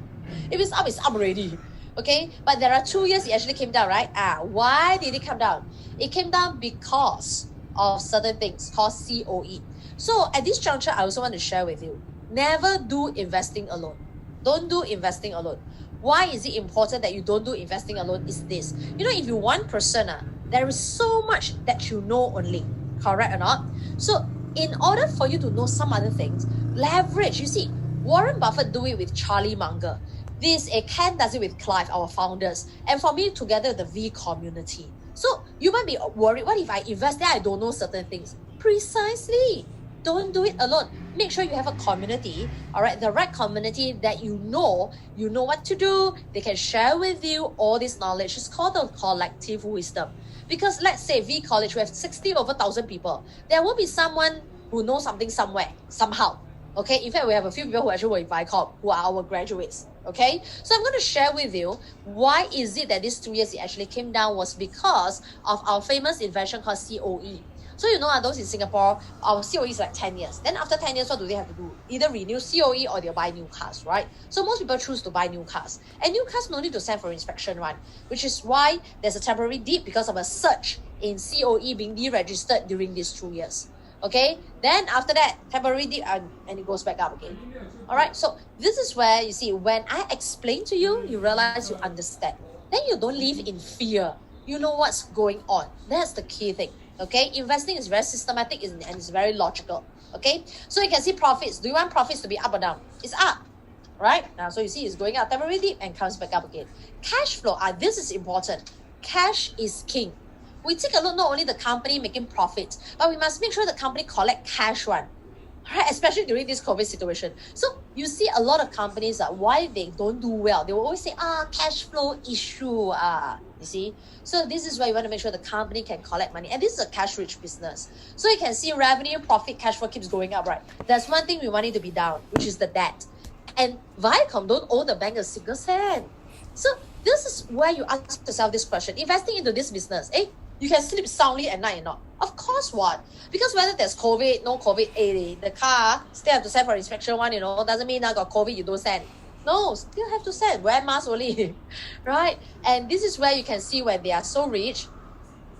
If it's up already. Okay, but there are 2 years it actually came down, right? Why did it come down? It came down because of certain things called COE. So at this juncture, I also want to share with you, never do investing alone. Don't do investing alone. Why is it important that you don't do investing alone is this. If you're one person, there is so much that you know only. Correct or not? So in order for you to know some other things, leverage. You see, Warren Buffett do it with Charlie Munger. Ken does it with Clive, our founders. And for me, together with the V community. So you might be worried, what if I invest there, I don't know certain things? Precisely. Don't do it alone. Make sure you have a community, all right? The right community that you know what to do. They can share with you all this knowledge. It's called the collective wisdom. Because let's say V College, we have 60 over 1,000 people. There will be someone who knows something somewhere, somehow. Okay, in fact, we have a few people who actually work in Vicom, who are our graduates. Okay, so I'm going to share with you why is it that these 2 years it actually came down was because of our famous invention called COE. So those in Singapore, our COE is like 10 years. Then after 10 years, what do they have to do? Either renew COE or they'll buy new cars, right? So most people choose to buy new cars. And new cars no need to send for inspection, right? Which is why there's a temporary dip because of a surge in COE being deregistered during these 2 years. Okay, then after that, temporary dip and it goes back up again. All right, so this is where you see, when I explain to you, you realize you understand. Then you don't live in fear. You know what's going on. That's the key thing. Okay, investing is very systematic and it's very logical. Okay, so you can see profits. Do you want profits to be up or down? It's up, right? Now, so you see it's going up temporary dip and comes back up again. Cash flow, this is important. Cash is king. We take a look not only the company making profits, but we must make sure the company collect cash one. Right, especially during this COVID situation. So you see a lot of companies why they don't do well. They will always say, cash flow issue. You see? So this is why you want to make sure the company can collect money. And this is a cash-rich business. So you can see revenue, profit, cash flow keeps going up, right? There's one thing we want it to be down, which is the debt. And Viacom don't owe the bank a single cent. So this is where you ask yourself this question. Investing into this business, you can sleep soundly at night or not? Of course what? Because whether there's COVID, no COVID, the car still have to send for inspection one, doesn't mean now got COVID, you don't send. No, still have to send. Wear mask only, right? And this is where you can see when they are so rich,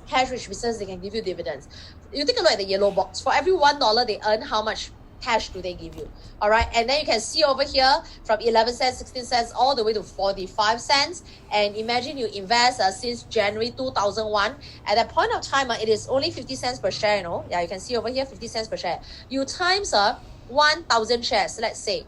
cash-rich business, they can give you dividends. You take a look at the yellow box. For every $1 they earn, how much cash do they give you? All right, and then you can see over here from 11 cents, 16 cents, all the way to 45 cents. And imagine you invest since January 2001. At that point of time, it is only 50 cents per share, Yeah, you can see over here, 50 cents per share. You times 1,000 shares, let's say,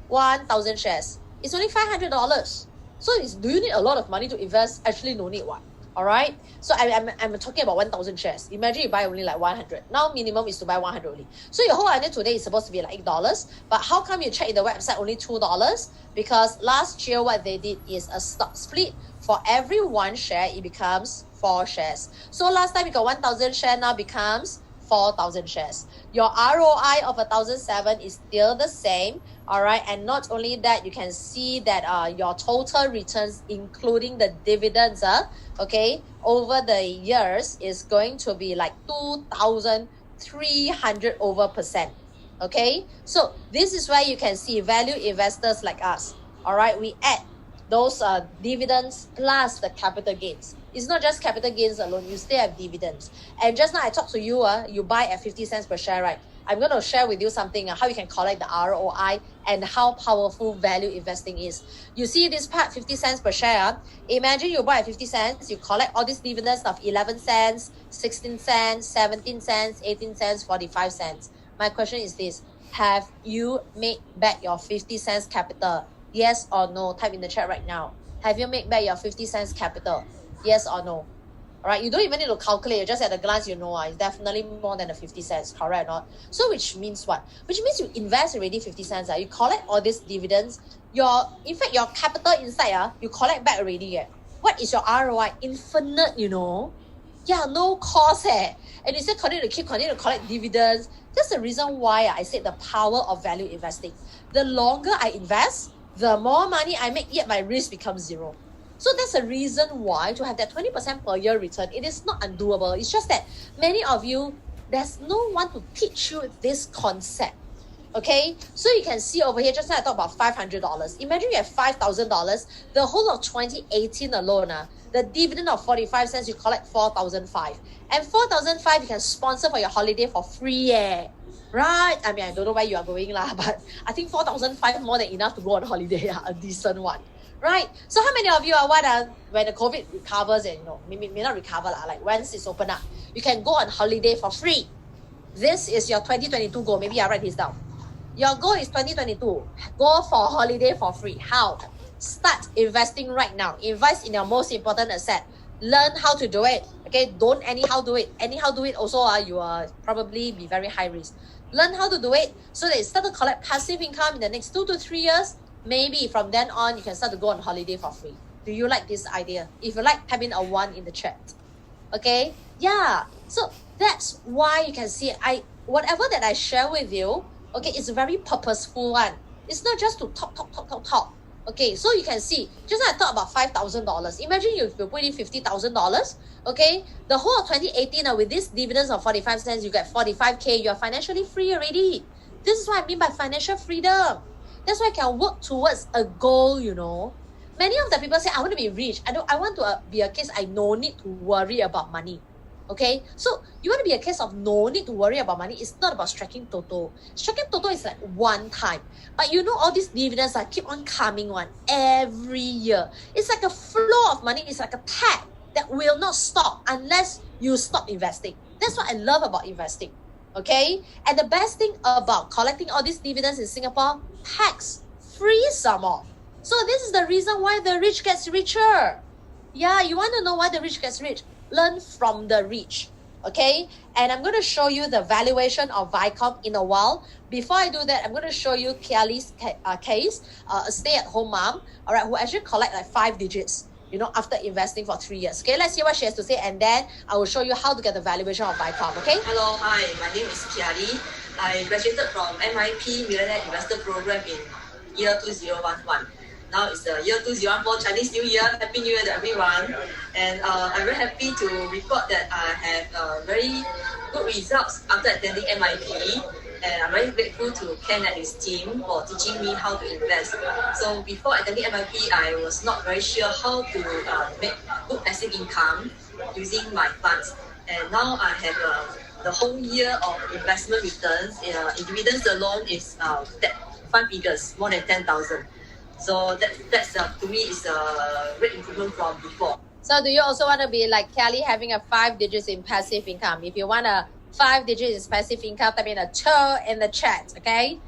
1,000 shares. It's only $500. So do you need a lot of money to invest? Actually, no need one. All right. So I'm talking about 1,000 shares. Imagine you buy only like 100. Now minimum is to buy 100 only. So your whole idea today is supposed to be like $8. But how come you check in the website only $2? Because last year what they did is a stock split. For every one share, it becomes 4 shares. So last time you got 1,000 share, now becomes 4,000 shares. Your ROI of 1,007 is still the same, all right? And not only that, you can see that your total returns, including the dividends, okay, over the years is going to be like 2,300 over %, okay? So this is where you can see value investors like us, all right? We add those dividends plus the capital gains. It's not just capital gains alone, you still have dividends. And just now I talked to you, you buy at 50 cents per share, right? I'm going to share with you something, how you can collect the ROI and how powerful value investing is. You see this part, 50 cents per share. Imagine you buy at 50 cents, you collect all these dividends of 11 cents, 16 cents, 17 cents, 18 cents, 45 cents. My question is this, have you made back your 50 cents capital? Yes or no? Type in the chat right now. Have you made back your 50 cents capital? Yes or no? All right, you don't even need to calculate. Just at a glance, it's definitely more than the 50 cents, correct or not? So which means what? Which means you invest already 50 cents. You collect all these dividends. In fact, your capital inside, you collect back already. What is your ROI? Infinite, Yeah, no cost. And you still continue to collect dividends. That's the reason why I said the power of value investing. The longer I invest, the more money I make, yet my risk becomes zero. So that's the reason why to have that 20% per year return, it is not undoable. It's just that many of you, there's no one to teach you this concept. Okay, so you can see over here, just now I talked about $500. Imagine you have $5,000. The whole of 2018 alone, the dividend of 45 cents, you collect 4,005. And 4,005 you can sponsor for your holiday for free. Right? I mean, I don't know where you are going, but I think 4,005 more than enough to go on holiday, a decent one. Right? So how many of you are when the COVID recovers and may not recover, like once it's open up, you can go on holiday for free. This is your 2022 goal. Maybe I'll write this down. Your goal is 2022. Go for holiday for free. How? Start investing right now. Invest in your most important asset. Learn how to do it. Okay, don't anyhow do it. Anyhow do it also, you will probably be very high risk. Learn how to do it so that you start to collect passive income in the next 2 to 3 years. Maybe from then on, you can start to go on holiday for free. Do you like this idea? If you like, type in a 1 in the chat. Okay? Yeah. So that's why you can see whatever that I share with you, okay, it's a very purposeful one. It's not just to talk. Okay, so you can see, just like I talked about $5,000. Imagine if you put in $50,000, okay, the whole of 2018 with these dividends of 45 cents, you get 45K, you're financially free already. This is what I mean by financial freedom. That's why I can work towards a goal, Many of the people say, I want to be rich. I want to be a case I no need to worry about money. Okay, so you want to be a case of no need to worry about money. It's not about striking Toto. Striking Toto is like one time. But all these dividends keep on coming every year. It's like a flow of money. It's like a tap that will not stop unless you stop investing. That's what I love about investing. Okay, and the best thing about collecting all these dividends in Singapore, tax free some more. So this is the reason why the rich gets richer. Yeah, you want to know why the rich gets rich? Learn from the rich. Okay, and I'm going to show you the valuation of Viacom in a while. Before I do that, I'm going to show you Kiali's case, a stay-at-home mom, all right, who actually collect like 5 digits, after investing for 3 years. Okay, let's see what she has to say, and then I will show you how to get the valuation of Viacom, okay? Hello, hi, my name is Kiali. I graduated from MIP Millionaire Investor Program in year 2011. Now it's the year 2014, Chinese New Year. Happy New Year to everyone. And I'm very happy to report that I have very good results after attending MIP. And I'm very grateful to Ken and his team for teaching me how to invest. So before attending MIP, I was not very sure how to make good passive income using my funds. And now I have the whole year of investment returns. In dividends alone is 5 figures, more than 10,000. So that's to me is a great improvement from before. So do you also want to be like Kelly, having a 5 digits in passive income? If you want a 5 digits in passive income, type in a 2 in the chat, okay?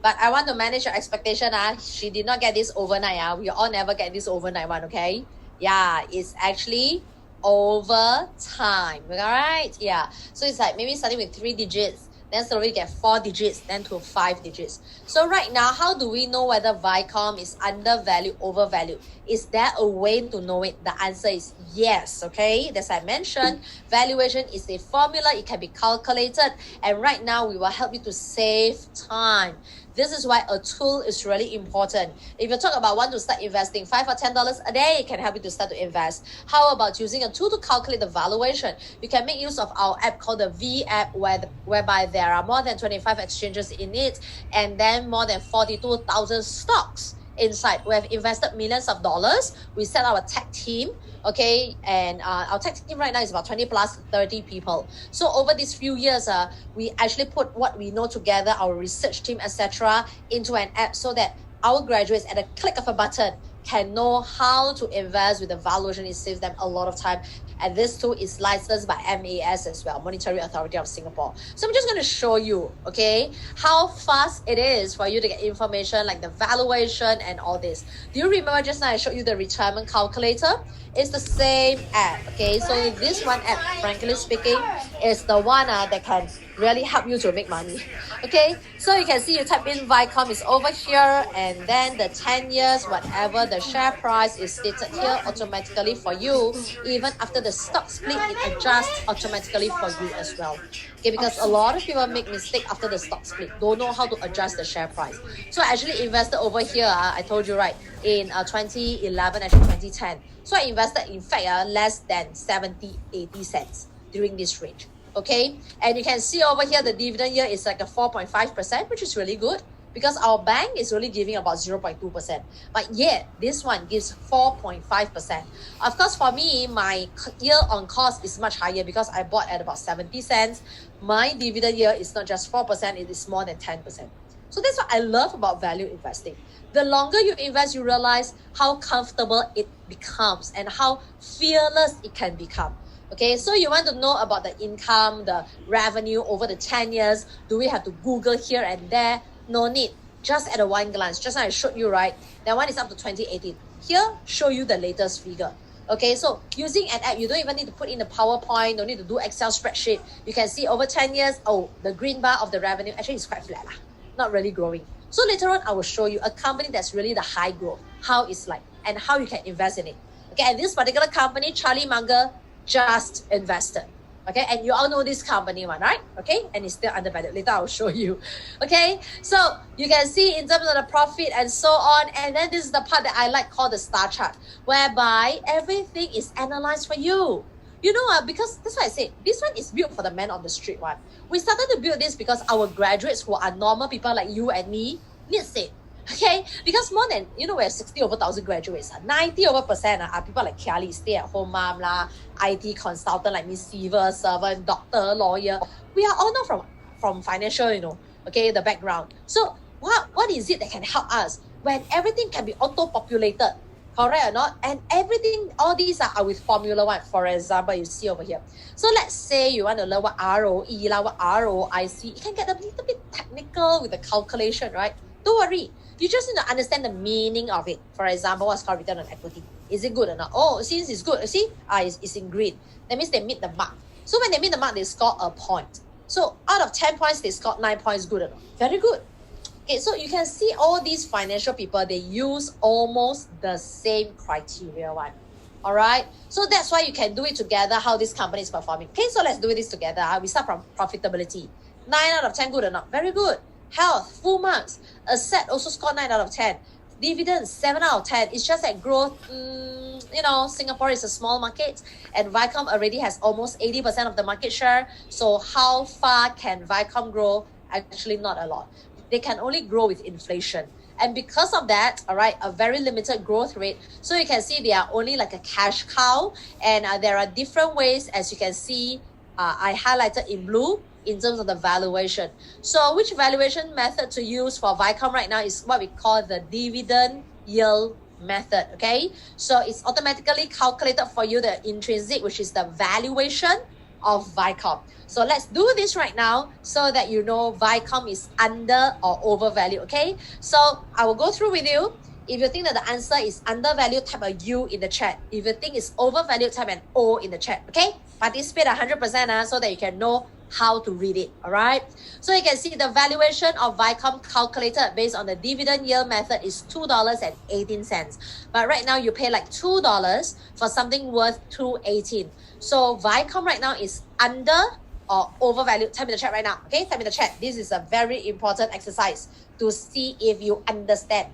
But I want to manage your expectation. She did not get this overnight. We all never get this overnight one, okay? Yeah, it's actually over time, all right? Yeah, so it's like maybe starting with 3 digits, then slowly get 4 digits, then to 5 digits. So right now, how do we know whether Viacom is undervalued, overvalued? Is there a way to know it? The answer is yes, okay? As I mentioned, valuation is a formula. It can be calculated. And right now, we will help you to save time. This is why a tool is really important. If you talk about want to start investing $5 or $10 a day, it can help you to start to invest. How about using a tool to calculate the valuation? You can make use of our app called the V app, whereby there are more than 25 exchanges in it, and then more than 42,000 stocks inside. We have invested millions of dollars. We set our tech team, okay, and our tech team right now is about 20 plus 30 people. So over these few years, we actually put what we know together, our research team, etc., into an app so that our graduates at a click of a button can know how to invest with the valuation. It saves them a lot of time. And this tool is licensed by MAS as well, Monetary Authority of Singapore. So I'm just going to show you, okay, how fast it is for you to get information like the valuation and all this. Do you remember just now I showed you the retirement calculator? It's the same app, okay? So this one app, frankly speaking, is the one that can really help you to make money, okay? So you can see you type in Viacom is over here, and then the 10 years, whatever the share price is stated here automatically for you. Even after the stock split, it adjusts automatically for you as well. Okay, because a lot of people make mistake after the stock split, don't know how to adjust the share price. So I actually invested over here, I told you right, in 2011, actually 2010. So I invested in fact less than 70-80 cents during this range. Okay, and you can see over here the dividend yield is like a 4.5%, which is really good because our bank is only giving about 0.2%, but yet this one gives 4.5%. Of course, for me, my yield on cost is much higher because I bought at about 70 cents. My dividend yield is not just 4%, it is more than 10%. So that's what I love about value investing. The longer you invest, you realize how comfortable it becomes and how fearless it can become. Okay, so you want to know about the income, the revenue over the 10 years. Do we have to Google here and there? No need. Just at a one glance. Just like I showed you, right? That one is up to 2018. Here, show you the latest figure. Okay, so using an app, you don't even need to put in the PowerPoint, don't need to do Excel spreadsheet. You can see over 10 years, oh, the green bar of the revenue actually is quite flat, not really growing. So later on, I will show you a company that's really the high growth, how it's like, and how you can invest in it. Okay, and this particular company, Charlie Munger, just invested. Okay, and you all know this company one, right? Okay, and it's still undervalued. Later I'll show you. Okay, so you can see in terms of the profit and so on, and then this is the part that I like called the star chart, whereby everything is analyzed for you. You know, because that's why I say this one is built for the man on the street one. We started to build this because our graduates who are normal people like you and me needs it. Okay, because more than, you know, we have 60 over 1,000 graduates. 90 over percent are people like Kelly, stay-at-home mom, IT consultant like Miss Civil servant, doctor, lawyer. We are all not from financial, you know, okay, the background. So what is it that can help us when everything can be auto-populated? Correct or not? And everything, all these are with Formula One. For example, you see over here. So let's say you want to learn what ROE, what ROIC. It can get a little bit technical with the calculation, right? Don't worry. You just need to understand the meaning of it. For example, what's called return on equity. Is it good or not? Oh, since it's good, see, it's in green. That means they meet the mark. So when they meet the mark, they score a point. So out of 10 points, they scored 9 points. Good or not? Very good. Okay, so you can see all these financial people, they use almost the same criteria one. All right, so that's why you can do it together, how this company is performing. Okay, so let's do this together. We start from profitability. 9 out of 10, good or not? Very good. Health, full marks. Asset also score 9 out of 10. Dividends, 7 out of 10. It's just that growth, Singapore is a small market and Vicom already has almost 80% of the market share. So how far can Vicom grow? Actually, not a lot. They can only grow with inflation. And because of that, all right, a very limited growth rate. So you can see they are only like a cash cow. And there are different ways, as you can see, I highlighted in blue in terms of the valuation. So which valuation method to use for Vicom right now is what we call the dividend yield method, okay? So it's automatically calculated for you the intrinsic, which is the valuation of Vicom. So let's do this right now so that you know Vicom is under or overvalued, okay? So I will go through with you. If you think that the answer is undervalued, type a U in the chat. If you think it's overvalued, type an O in the chat, okay? Participate 100% so that you can know how to read it, all right? So you can see the valuation of Vicom calculated based on the dividend yield method is $2.18. But right now you pay like $2 for something worth $2.18. So Vicom right now is under or overvalued. Type in the chat right now, okay? Type in the chat. This is a very important exercise to see if you understand.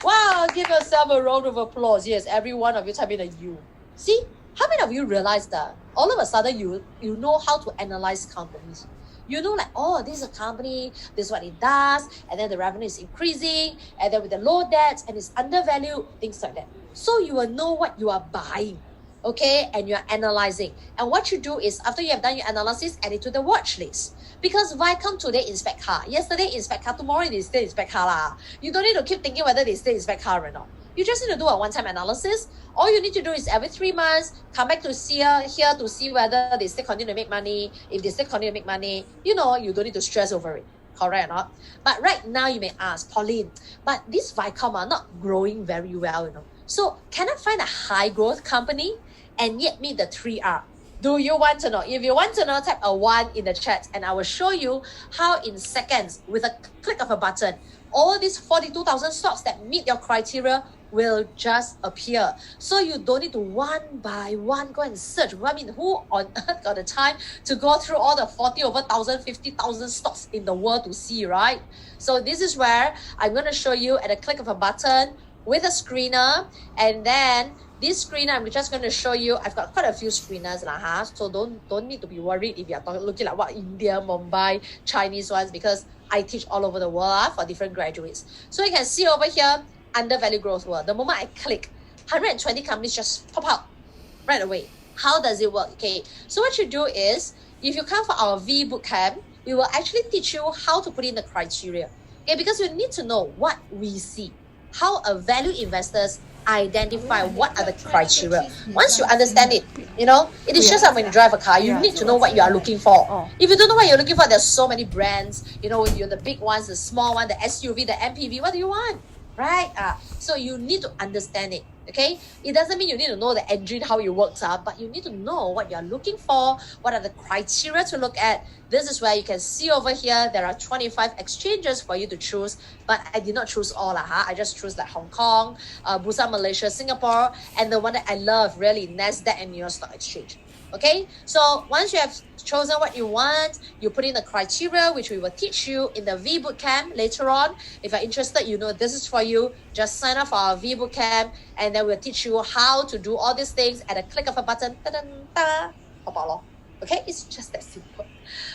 Wow, give yourself a round of applause. Yes, every one of you type in a U. See? How many of you realize that all of a sudden you know how to analyze companies? You know, like, oh, this is a company, this is what it does, and then the revenue is increasing, and then with the low debt, and it's undervalued, things like that. So you will know what you are buying, okay? And you're analyzing. And what you do is, after you have done your analysis, add it to the watch list. Because Vicom today inspect car, yesterday inspect car, tomorrow they still inspect car lah. You don't need to keep thinking whether they still inspect car or not. You just need to do a one-time analysis. All you need to do is every 3 months, come back to see here to see whether they still continue to make money. If they still continue to make money, you don't need to stress over it. Correct or not? But right now you may ask, Pauline, but this Vicom are not growing very well, So can I find a high growth company and yet meet the 3R? Do you want to know? If you want to know, type a 1 in the chat and I will show you how in seconds, with a click of a button, all these 42,000 stocks that meet your criteria will just appear. So you don't need to one by one go and search. I mean, who on earth got the time to go through all the 40,000, 50,000 stocks in the world to see, right? So this is where I'm going to show you at a click of a button with a screener, and then this screener, I'm just going to show you, I've got quite a few screeners, so don't need to be worried if you're looking like what India, Mumbai, Chinese ones, because I teach all over the world for different graduates. So you can see over here, undervalued growth world. The moment I click, 120 companies just pop out right away. How does it work? Okay, so what you do is, if you come for our V Bootcamp, we will actually teach you how to put in the criteria. Okay, because you need to know what we see, how a value investors identify what are the criteria. Once you understand it, it is just like when you drive a car, you need to know what you are looking for. If you don't know what you're looking for, there's so many brands, you're the big ones, the small one, the SUV, the MPV, what do you want? Right? So you need to understand it. Okay, it doesn't mean you need to know the engine, how it works out, but you need to know what you're looking for, what are the criteria to look at. This is where you can see over here, there are 25 exchanges for you to choose, but I did not choose all. I just chose like Hong Kong, Bursa Malaysia, Singapore, and the one that I love really, NASDAQ and New York Stock Exchange. Okay, so once you have chosen what you want, you put in the criteria, which we will teach you in the V Bootcamp later on. If you're interested, this is for you. Just sign up for our V Bootcamp, and then we'll teach you how to do all these things at a click of a button. Okay, it's just that simple.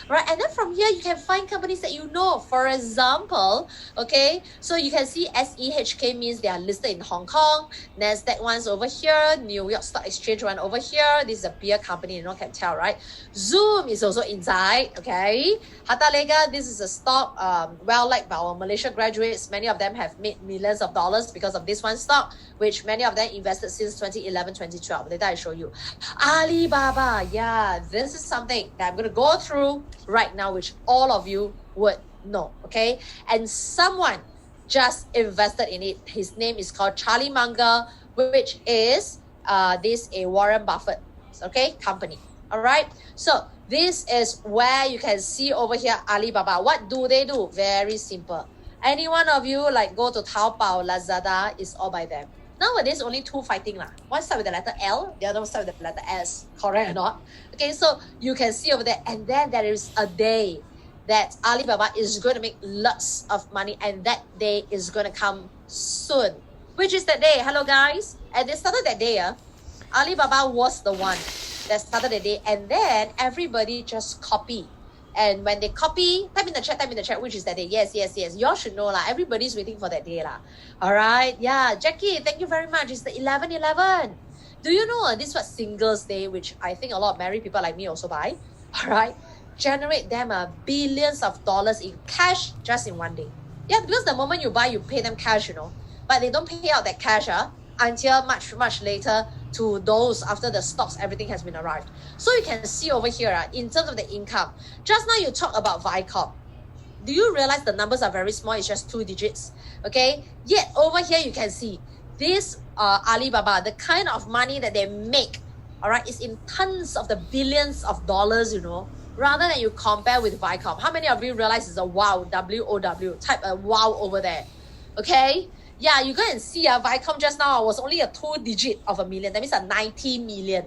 Right, and then from here you can find companies that you know. For example, okay, so you can see SEHK means they are listed in Hong Kong, NASDAQ one's over here, New York Stock Exchange one over here. This is a beer company, can tell, right? Zoom is also inside, okay? Hartalega, this is a stock well liked by our Malaysia graduates. Many of them have made millions of dollars because of this one stock, which many of them invested since 2011, 2012. Later I show you. Alibaba, yeah, this is something that I'm going to go through right now, which all of you would know, okay? And someone just invested in it. His name is called Charlie Munger, which is a Warren Buffett, okay, company. All right, so this is where you can see over here Alibaba. What do they do? Very simple. Any one of you go to Taobao, Lazada, it's all by them. Nowadays, only two fighting. One start with the letter L, the other one start with the letter S. Correct or not? Okay, so you can see over there. And then there is a day. that Alibaba is going to make lots of money and that day is going to come soon. Which is that day? Hello guys. And they started that day. Alibaba was the one that started the day, and then everybody just copy. And when they copy, type in the chat, which is that day. Yes. Y'all should know lah. Everybody's waiting for that day lah. All right. Yeah, Jackie, thank you very much. It's the 11/11. Do you know this was Singles Day, which I think a lot of married people like me also buy. All right. Generate them billions of dollars in cash just in one day. Yeah, because the moment you buy, you pay them cash, but they don't pay out that cash until much later to those after the stocks, everything has been arrived. So you can see over here, in terms of the income, just now you talk about Viacom. Do you realize the numbers are very small? It's just 2 digits, okay? Yet over here you can see this Alibaba, the kind of money that they make, all right, is in tons of the billions of dollars, rather than you compare with Viacom. How many of you realize it's a wow, W-O-W, type a wow over there, okay? Yeah, you go and see Viacom just now was only a 2 digit of a million. That means a 90 million.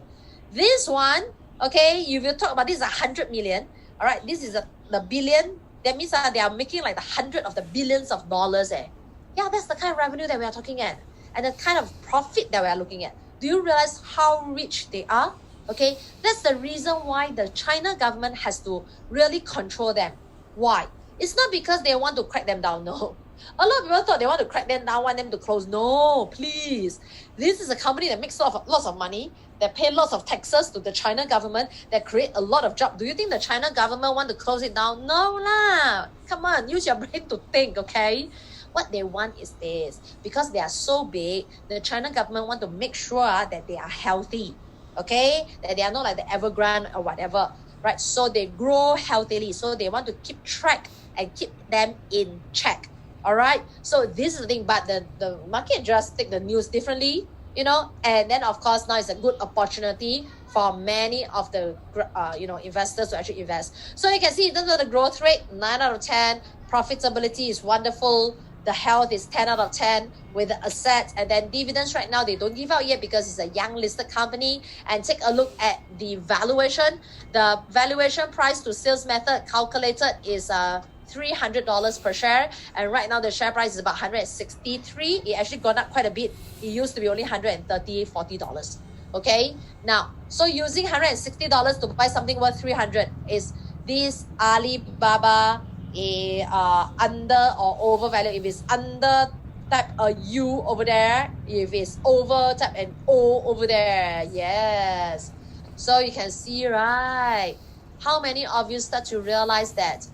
This one, okay, if you talk about this is 100 million, all right, this is the billion. That means they are making like the 100 of the billions of dollars. Yeah, that's the kind of revenue that we are talking at. And the kind of profit that we are looking at. Do you realize how rich they are? Okay, that's the reason why the China government has to really control them. Why? It's not because they want to crack them down, no. A lot of people thought they want to crack them down, want them to close. No, please. This is a company that makes lots of money, that pay lots of taxes to the China government, that create a lot of jobs. Do you think the China government want to close it down? No lah. Come on, use your brain to think, okay? What they want is this. Because they are so big, the China government want to make sure that they are healthy, okay? That they are not like the Evergrande or whatever, right? So they grow healthily. So they want to keep track and keep them in check. All right, so this is the thing, but the market just take the news differently, and then of course now it's a good opportunity for many of the investors to actually invest. So you can see in terms of the growth rate, 9 out of 10, profitability is wonderful, the health is 10 out of 10 with the assets, and then dividends right now they don't give out yet because it's a young listed company. And take a look at the valuation. The valuation price to sales method calculated is $300 per share, and right now the share price is about 163. It actually gone up quite a bit. It used to be only $140. Okay, now so using $160 to buy something worth 300, is this Alibaba under or overvalued? If it's under, type a U over there. If it's over, type an O over there. Yes, so you can see, right, how many of you start to realize that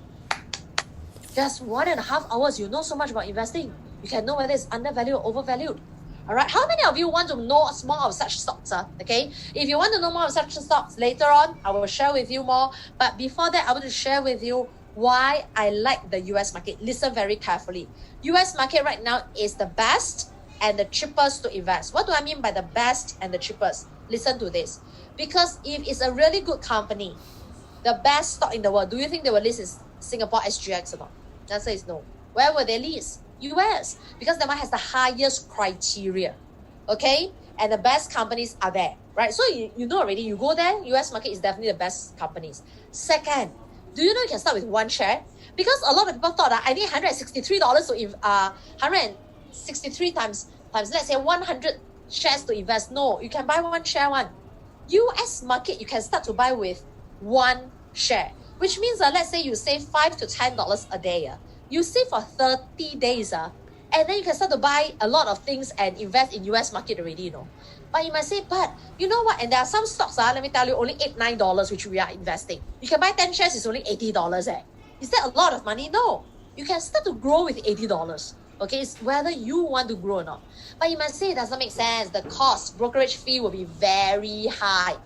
just 1.5 hours, you know so much about investing. You can know whether it's undervalued or overvalued. All right. How many of you want to know more of such stocks? Okay. If you want to know more of such stocks later on, I will share with you more. But before that, I want to share with you why I like the US market. Listen very carefully. US market right now is the best and the cheapest to invest. What do I mean by the best and the cheapest? Listen to this. Because if it's a really good company, the best stock in the world, do you think they will list in Singapore SGX or not? The answer is no. Where will they list? US. Because that one has the highest criteria. Okay? And the best companies are there. Right? So you know already, you go there, US market is definitely the best companies. Second, do you know you can start with one share? Because a lot of people thought I need $163 to 163 times let's say 100 shares to invest. No, you can buy one share one. US market, you can start to buy with one share. Which means let's say you save $5 to $10 a day. You save for 30 days. And then you can start to buy a lot of things and invest in US market already, But you might say, but you know what? And there are some stocks, let me tell you, only $8, $9 which we are investing. You can buy 10 shares, it's only $80. Is that a lot of money? No. You can start to grow with $80. Okay, it's whether you want to grow or not. But you might say it doesn't make sense. The cost, brokerage fee will be very high.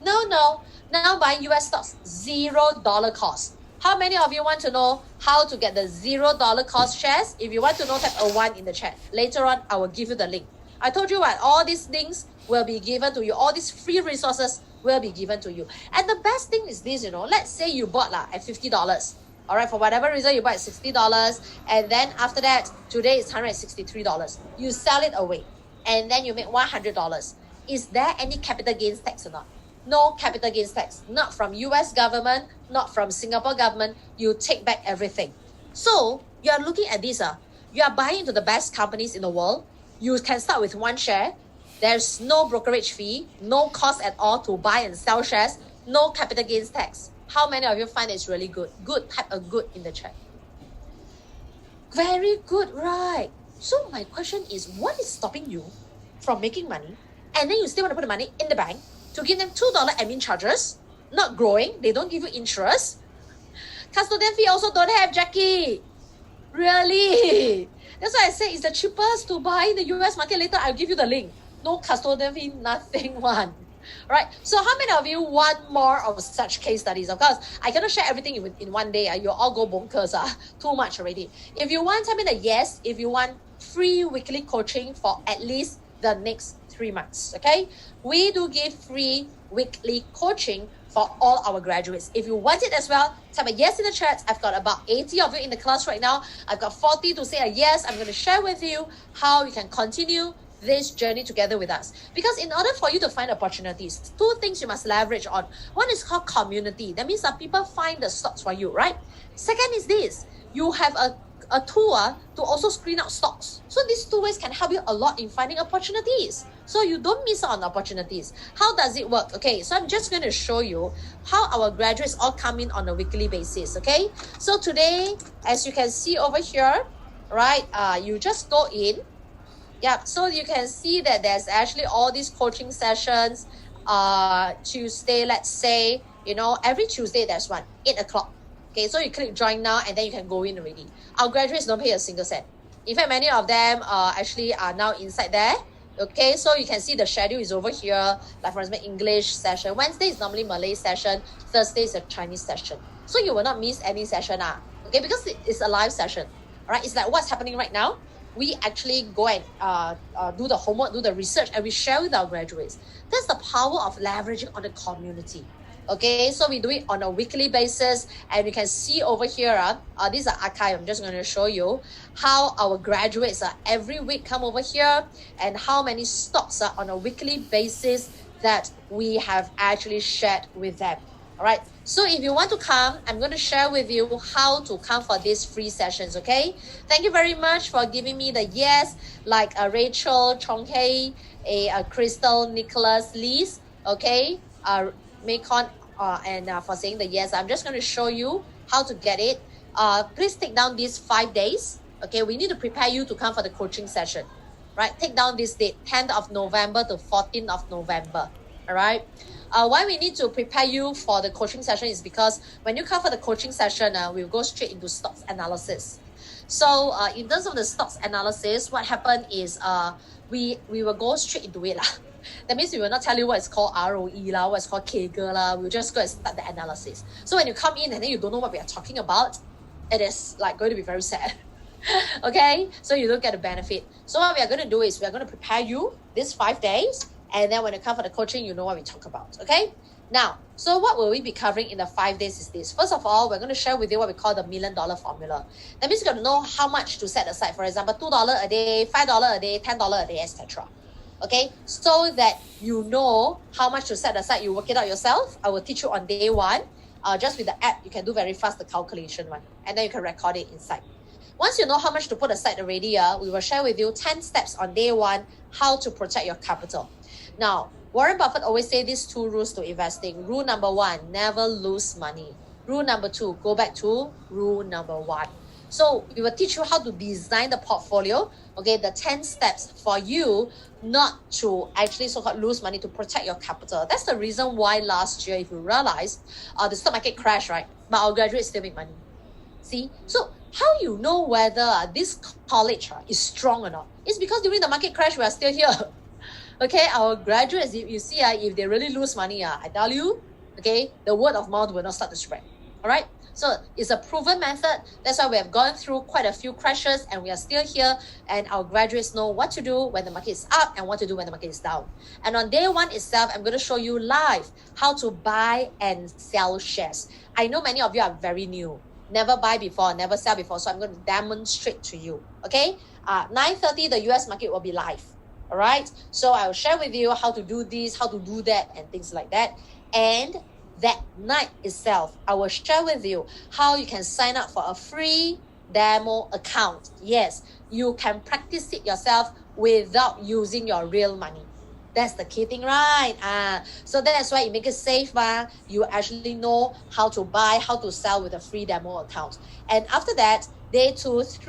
No. Now buying US stocks, $0 cost. How many of you want to know how to get the $0 cost shares? If you want to know, type a 1 in the chat. Later on, I will give you the link. I told you what, all these links will be given to you. All these free resources will be given to you. And the best thing is this, let's say you bought at $50. All right, for whatever reason, you bought $60. And then after that, today it's $163. You sell it away. And then you make $100. Is there any capital gains tax or not? No capital gains tax, not from US government, not from Singapore government, you take back everything. So you are looking at this. You are buying into the best companies in the world. You can start with one share. There's no brokerage fee, no cost at all to buy and sell shares, no capital gains tax. How many of you find it's really good? Good, type a good in the chat. Very good, right? So my question is, what is stopping you from making money? And then you still want to put the money in the bank to give them $2 admin charges, not growing, they don't give you interest. Custodian fee also don't have, Jackie. Really? That's why I say it's the cheapest to buy in the US market. Later, I'll give you the link. No custodian fee, nothing one. Right? So how many of you want more of such case studies? Of course, I cannot share everything in one day. You all go bonkers. Too much already. If you want, tell me the yes. If you want free weekly coaching for at least the next 3 months. Okay? We do give free weekly coaching for all our graduates. If you want it as well, type a yes in the chat. I've got about 80 of you in the class right now. I've got 40 to say a yes. I'm going to share with you how you can continue this journey together with us. Because in order for you to find opportunities, 2 things you must leverage on. One is called community. That means that people find the stocks for you, right? Second is this. You have a tool to also screen out stocks. So these 2 ways can help you a lot in finding opportunities. So you don't miss out on opportunities. How does it work? Okay, so I'm just going to show you how our graduates all come in on a weekly basis, okay? So today, as you can see over here, right, you just go in. Yeah, so you can see that there's actually all these coaching sessions. Tuesday, let's say, every Tuesday there's one, 8 o'clock. Okay, so you click join now and then you can go in already. Our graduates don't pay a single cent. In fact, many of them actually are now inside there. Okay, so you can see the schedule is over here. Like for example, English session. Wednesday is normally Malay session. Thursday is a Chinese session. So you will not miss any session. Okay, because it's a live session. All right, it's like what's happening right now. We actually go and do the homework, do the research, and we share with our graduates. That's the power of leveraging on the community. Okay, so we do it on a weekly basis, and you can see over here, these are archive. I'm just going to show you how our graduates every week come over here and how many stocks are on a weekly basis that we have actually shared with them. All right, so if you want to come, I'm going to share with you how to come for these free sessions, okay? Thank you very much for giving me the yes, like Rachel, Chong Hei, Crystal, Nicholas, Lise, okay? Maycon, and for saying the yes. I'm just going to show you how to get it. Please take down these 5 days, okay? We need to prepare you to come for the coaching session, right? Take down this date, 10th of November to 14th of November, all right? Why we need to prepare you for the coaching session is because when you come for the coaching session, we'll go straight into stocks analysis. So in terms of the stocks analysis, what happened is we will go straight into it. That means we will not tell you what is called ROE, what is called Kegel. We'll just go and start the analysis. So when you come in and then you don't know what we are talking about, it is like going to be very sad. Okay, so you don't get the benefit. So what we are going to do is we are going to prepare you these 5 days. And then when you come for the coaching, you know what we talk about, okay? Now, so what will we be covering in the 5 days is this. First of all, we're going to share with you what we call the $1 million formula. That means you're going to know how much to set aside. For example, $2 a day, $5 a day, $10 a day, etc. Okay? So that you know how much to set aside. You work it out yourself. I will teach you on day 1. Just with the app, you can do very fast the calculation one. And then you can record it inside. Once you know how much to put aside already, we will share with you 10 steps on day 1, how to protect your capital. Now, Warren Buffett always say these 2 rules to investing. Rule number 1, never lose money. Rule number 2, go back to rule number 1. So we will teach you how to design the portfolio, okay, the 10 steps for you not to actually so-called lose money, to protect your capital. That's the reason why last year, if you realize, the stock market crashed, right? But our graduates still make money. See? So how you know whether this college is strong or not? It's because during the market crash, we are still here. Okay, our graduates, if you see, if they really lose money, I tell you, okay, the word of mouth will not start to spread. All right? So it's a proven method. That's why we have gone through quite a few crashes and we are still here. And our graduates know what to do when the market is up and what to do when the market is down. And on day 1 itself, I'm going to show you live how to buy and sell shares. I know many of you are very new. Never buy before, never sell before. So I'm going to demonstrate to you. Okay? 9:30, the US market will be live. All right, so I will share with you how to do this, how to do that, and things like that. And that night itself, I will share with you how you can sign up for a free demo account. Yes, you can practice it yourself without using your real money. That's the key thing, right? So that's why you make it safe. You actually know how to buy, how to sell with a free demo account. And after that, day 2, 3,